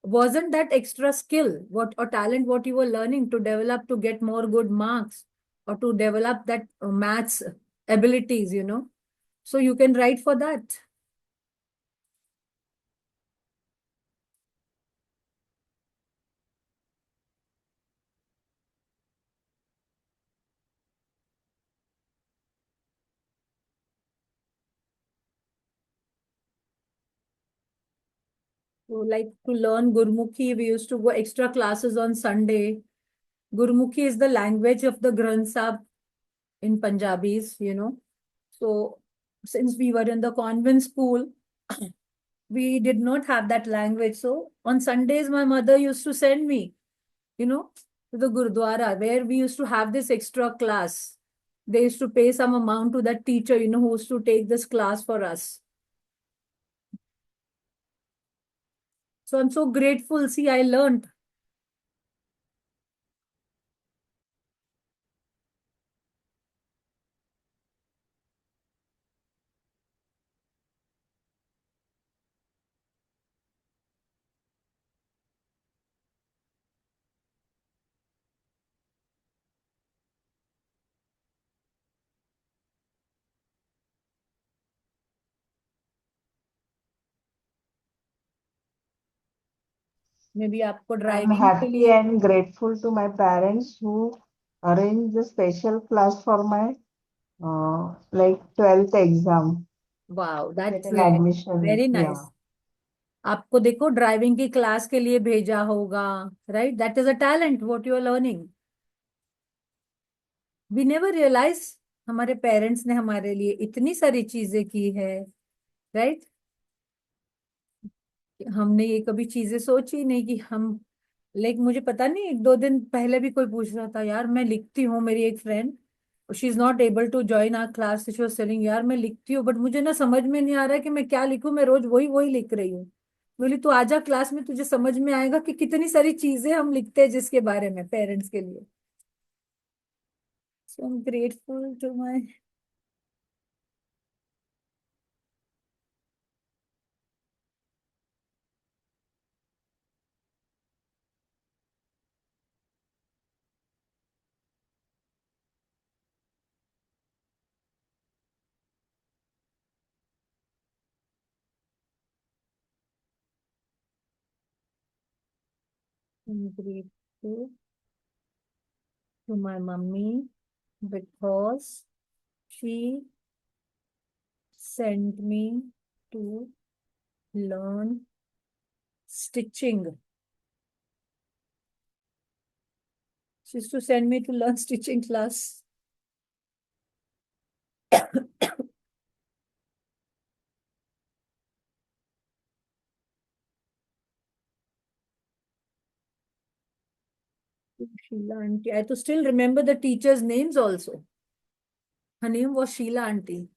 Wasn't that extra skill, what or talent, what you were learning to develop to get more good marks or to develop that maths abilities, So you can write for that. So like to learn Gurmukhi, we used to go extra classes on Sunday. Gurmukhi is the language of the Granth Sahib in Punjabis, you know. So since we were in the convent school, we did not have that language. So on Sundays, my mother used to send me, you know, to the Gurdwara where we used to have this extra class. They used to pay some amount to that teacher, you know, who used to take this class for us. So I'm so grateful. See, I learned. Maybe आपको I'm driving के happy लिए and grateful to my parents who arranged the special class for my like 12th exam, wow get that's an very admission. Nice. Yeah. आपको देखो driving की class के लिए भेजा होगा, right? That is a talent what you are learning. We never realise हमारे parents ने हमारे लिए इतनी सारी चीजें की है, राइट? हमने ये कभी चीजें सोची नहीं कि हम, लाइक मुझे पता नहीं, एक दो दिन पहले भी कोई पूछ रहा था, यार मैं लिखती हूँ, मेरी एक friend, she is not able to join our class, she was selling, यार मैं लिखती हूँ बट मुझे ना समझ में नहीं आ रहा है कि मैं क्या लिखूं, मैं रोज वही वही लिख रही हूँ. बोली तू आजा क्लास में, तुझे समझ में आएगा कि कितनी सारी चीजें हम लिखते हैं जिसके बारे में पेरेंट्स के लिए. So I am grateful to my. I am grateful to my mummy because she sent me to learn stitching. She used to send me to learn stitching class. Sheila auntie. I to still remember the teachers' names also. Her name was Sheila auntie.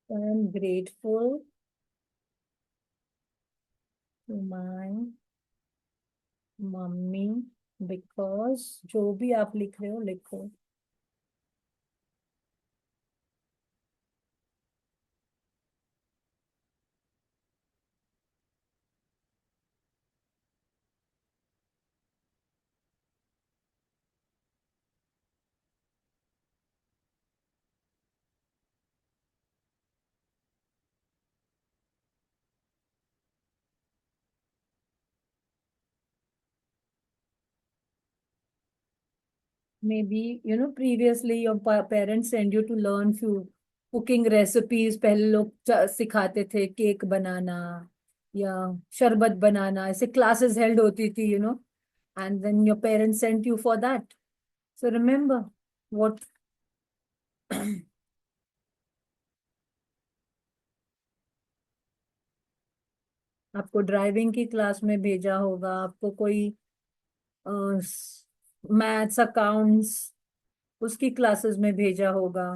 I am grateful to my mummy because जो भी आप लिख रहे हो लिखो. Maybe, you know, previously your parents send you to learn few cooking recipes. पहले लोग सिखाते थे केक बनाना या शरबत बनाना, ऐसे classes held होती थी, you know, and then your parents sent you for that. So remember what आपको ड्राइविंग की क्लास में भेजा होगा, आपको कोई मैथ्स अकाउंट्स उसकी क्लासेस में भेजा होगा।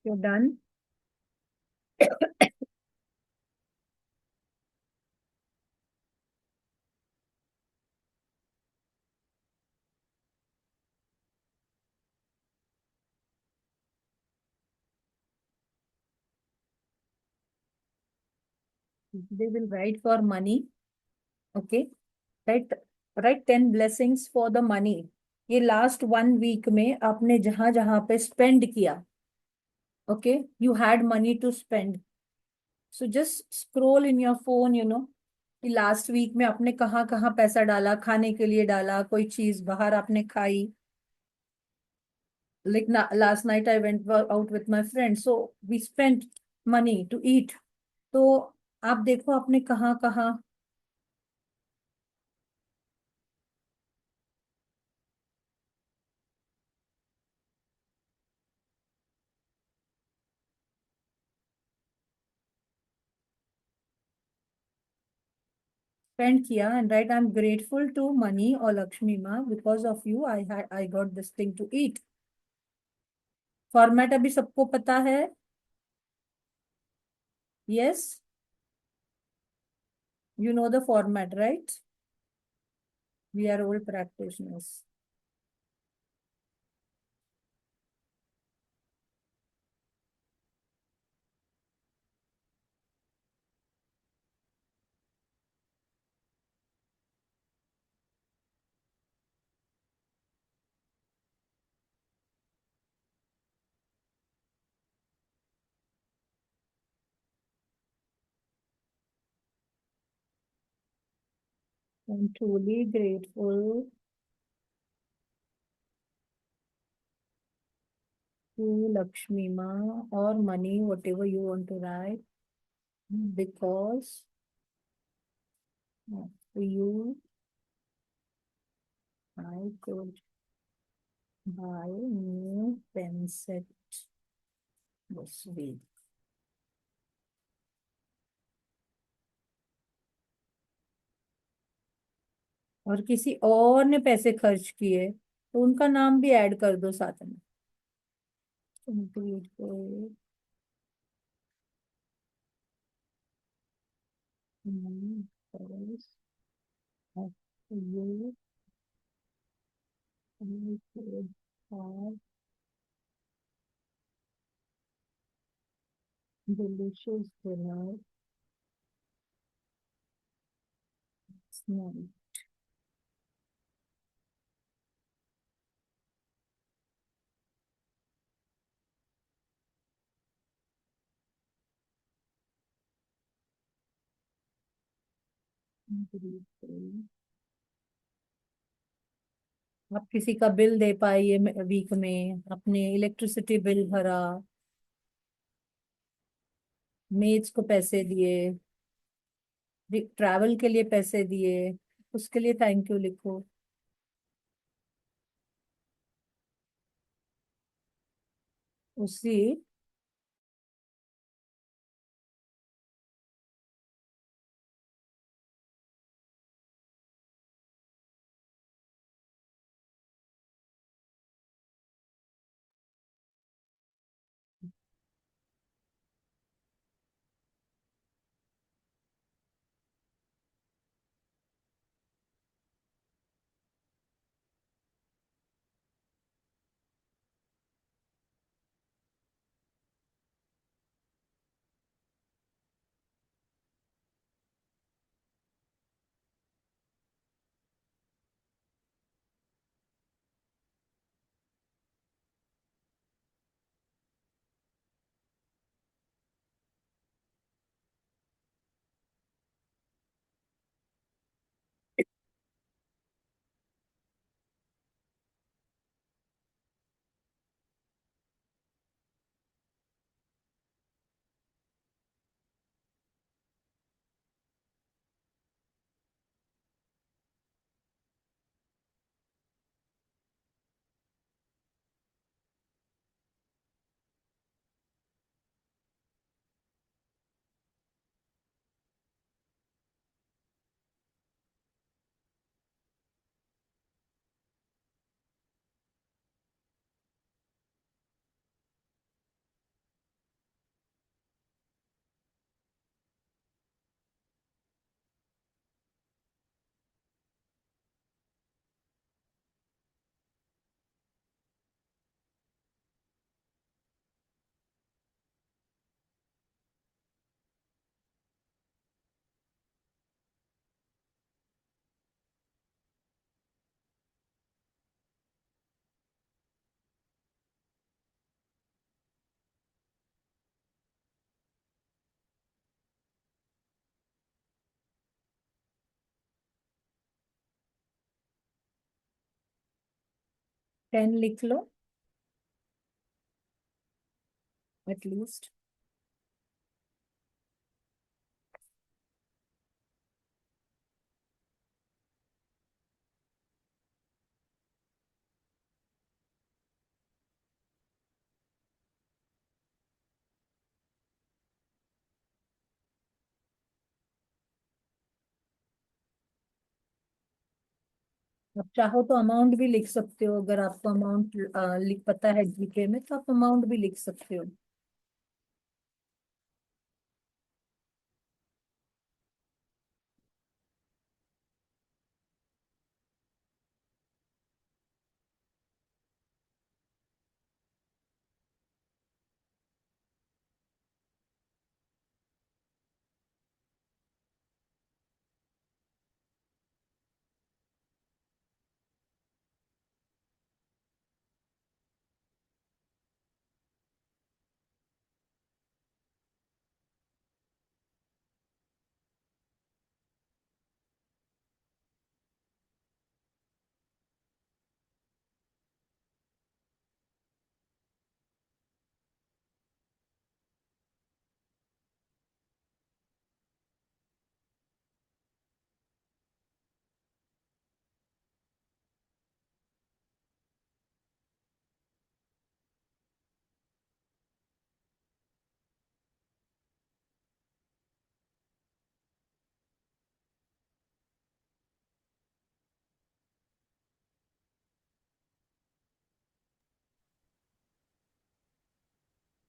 You done? They will write for money. Okay. Write write 10 blessings for the money. ये लास्ट 1 वीक में आपने जहां जहां पे स्पेंड किया, okay, you had money to spend, so just scroll in your phone, कि लास्ट वीक में आपने कहाँ कहाँ पैसा डाला, खाने के लिए डाला, कोई चीज बाहर आपने खाई। Like last night I went out with my friend, so we spent money to eat. तो आप देखो आपने कहाँ कहाँ स्पेंड किया। And right, I am grateful to money और लक्ष्मी माँ, because of you I got this thing to eat. Format अभी सबको पता है? यस, you know the format, right? We are old practitioners. I'm truly grateful to Lakshmi Ma or money, whatever you want to write, because of you, I could buy new pen set this week. और किसी और ने पैसे खर्च किए तो उनका नाम भी ऐड कर दो साथ में। Grateful, because of you, I could have delicious dinner tonight. Grateful. आप किसी का बिल दे पाए ये वीक में, अपने इलेक्ट्रिसिटी बिल भरा, मेड्स को पैसे दिए, ट्रैवल के लिए पैसे दिए, उसके लिए थैंक यू लिखो। उसी 10 लिख लो एटलीस्ट। आप चाहो तो अमाउंट भी लिख सकते हो, अगर आपको अमाउंट लिख पता है जीके में तो आप अमाउंट भी लिख सकते हो।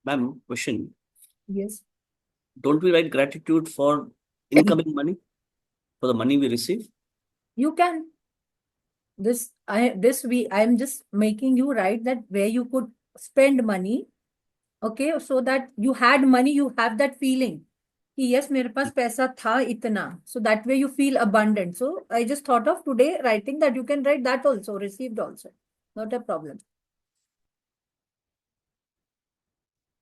Ma'am, question. Yes, Don't we write gratitude for incoming money, for the money we receive? you can. I'm just making you write that where you could spend money. Okay, so that you had money, you have that feeling कि yes मेरे पास पैसा था इतना, so that way you feel abundant. So I just thought of today writing that you can write that also, received also, not a problem.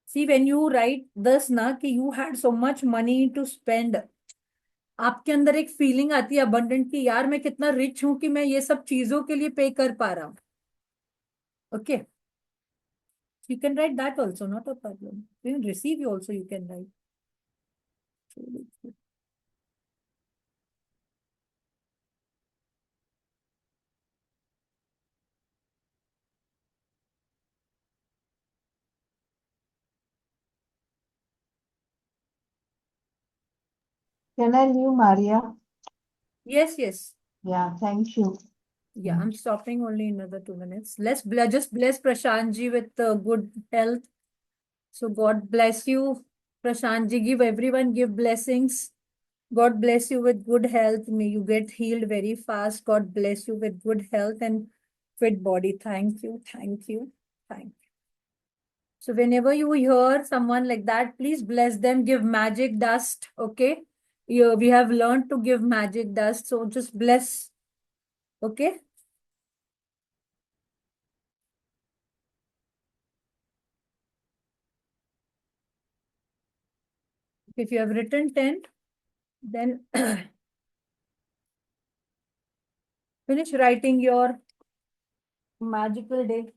See, when you write this ना कि you had so much money to spend, आपके अंदर एक feeling आती है abundant की यार मैं कितना रिच हूं कि मैं ये सब चीजों के लिए पे कर पा रहा हूँ। Okay, you can write that also, not a problem. Even receive you also you can write. Can I leave, Maria? Yes, yes. Yeah, thank you. Yeah, I'm stopping only in another 2 minutes. Let's just bless Prashant ji with good health. So God bless you, Prashant ji. Give blessings. God bless you with good health. May you get healed very fast. God bless you with good health and fit body. Thank you. Thank you. Thank you. So whenever you hear someone like that, please bless them. Give magic dust. Okay. We have learned to give magic dust. So just bless. Okay. If you have written 10, then finish writing your magical day.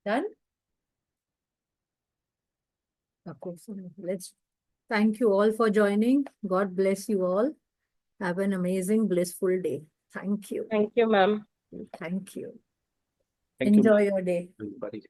Done? Okay, so let's thank you all for joining. God bless you all. Have an amazing, blissful day. Thank you. Thank you, ma'am. Thank you. Thank you, Enjoy your day. everybody.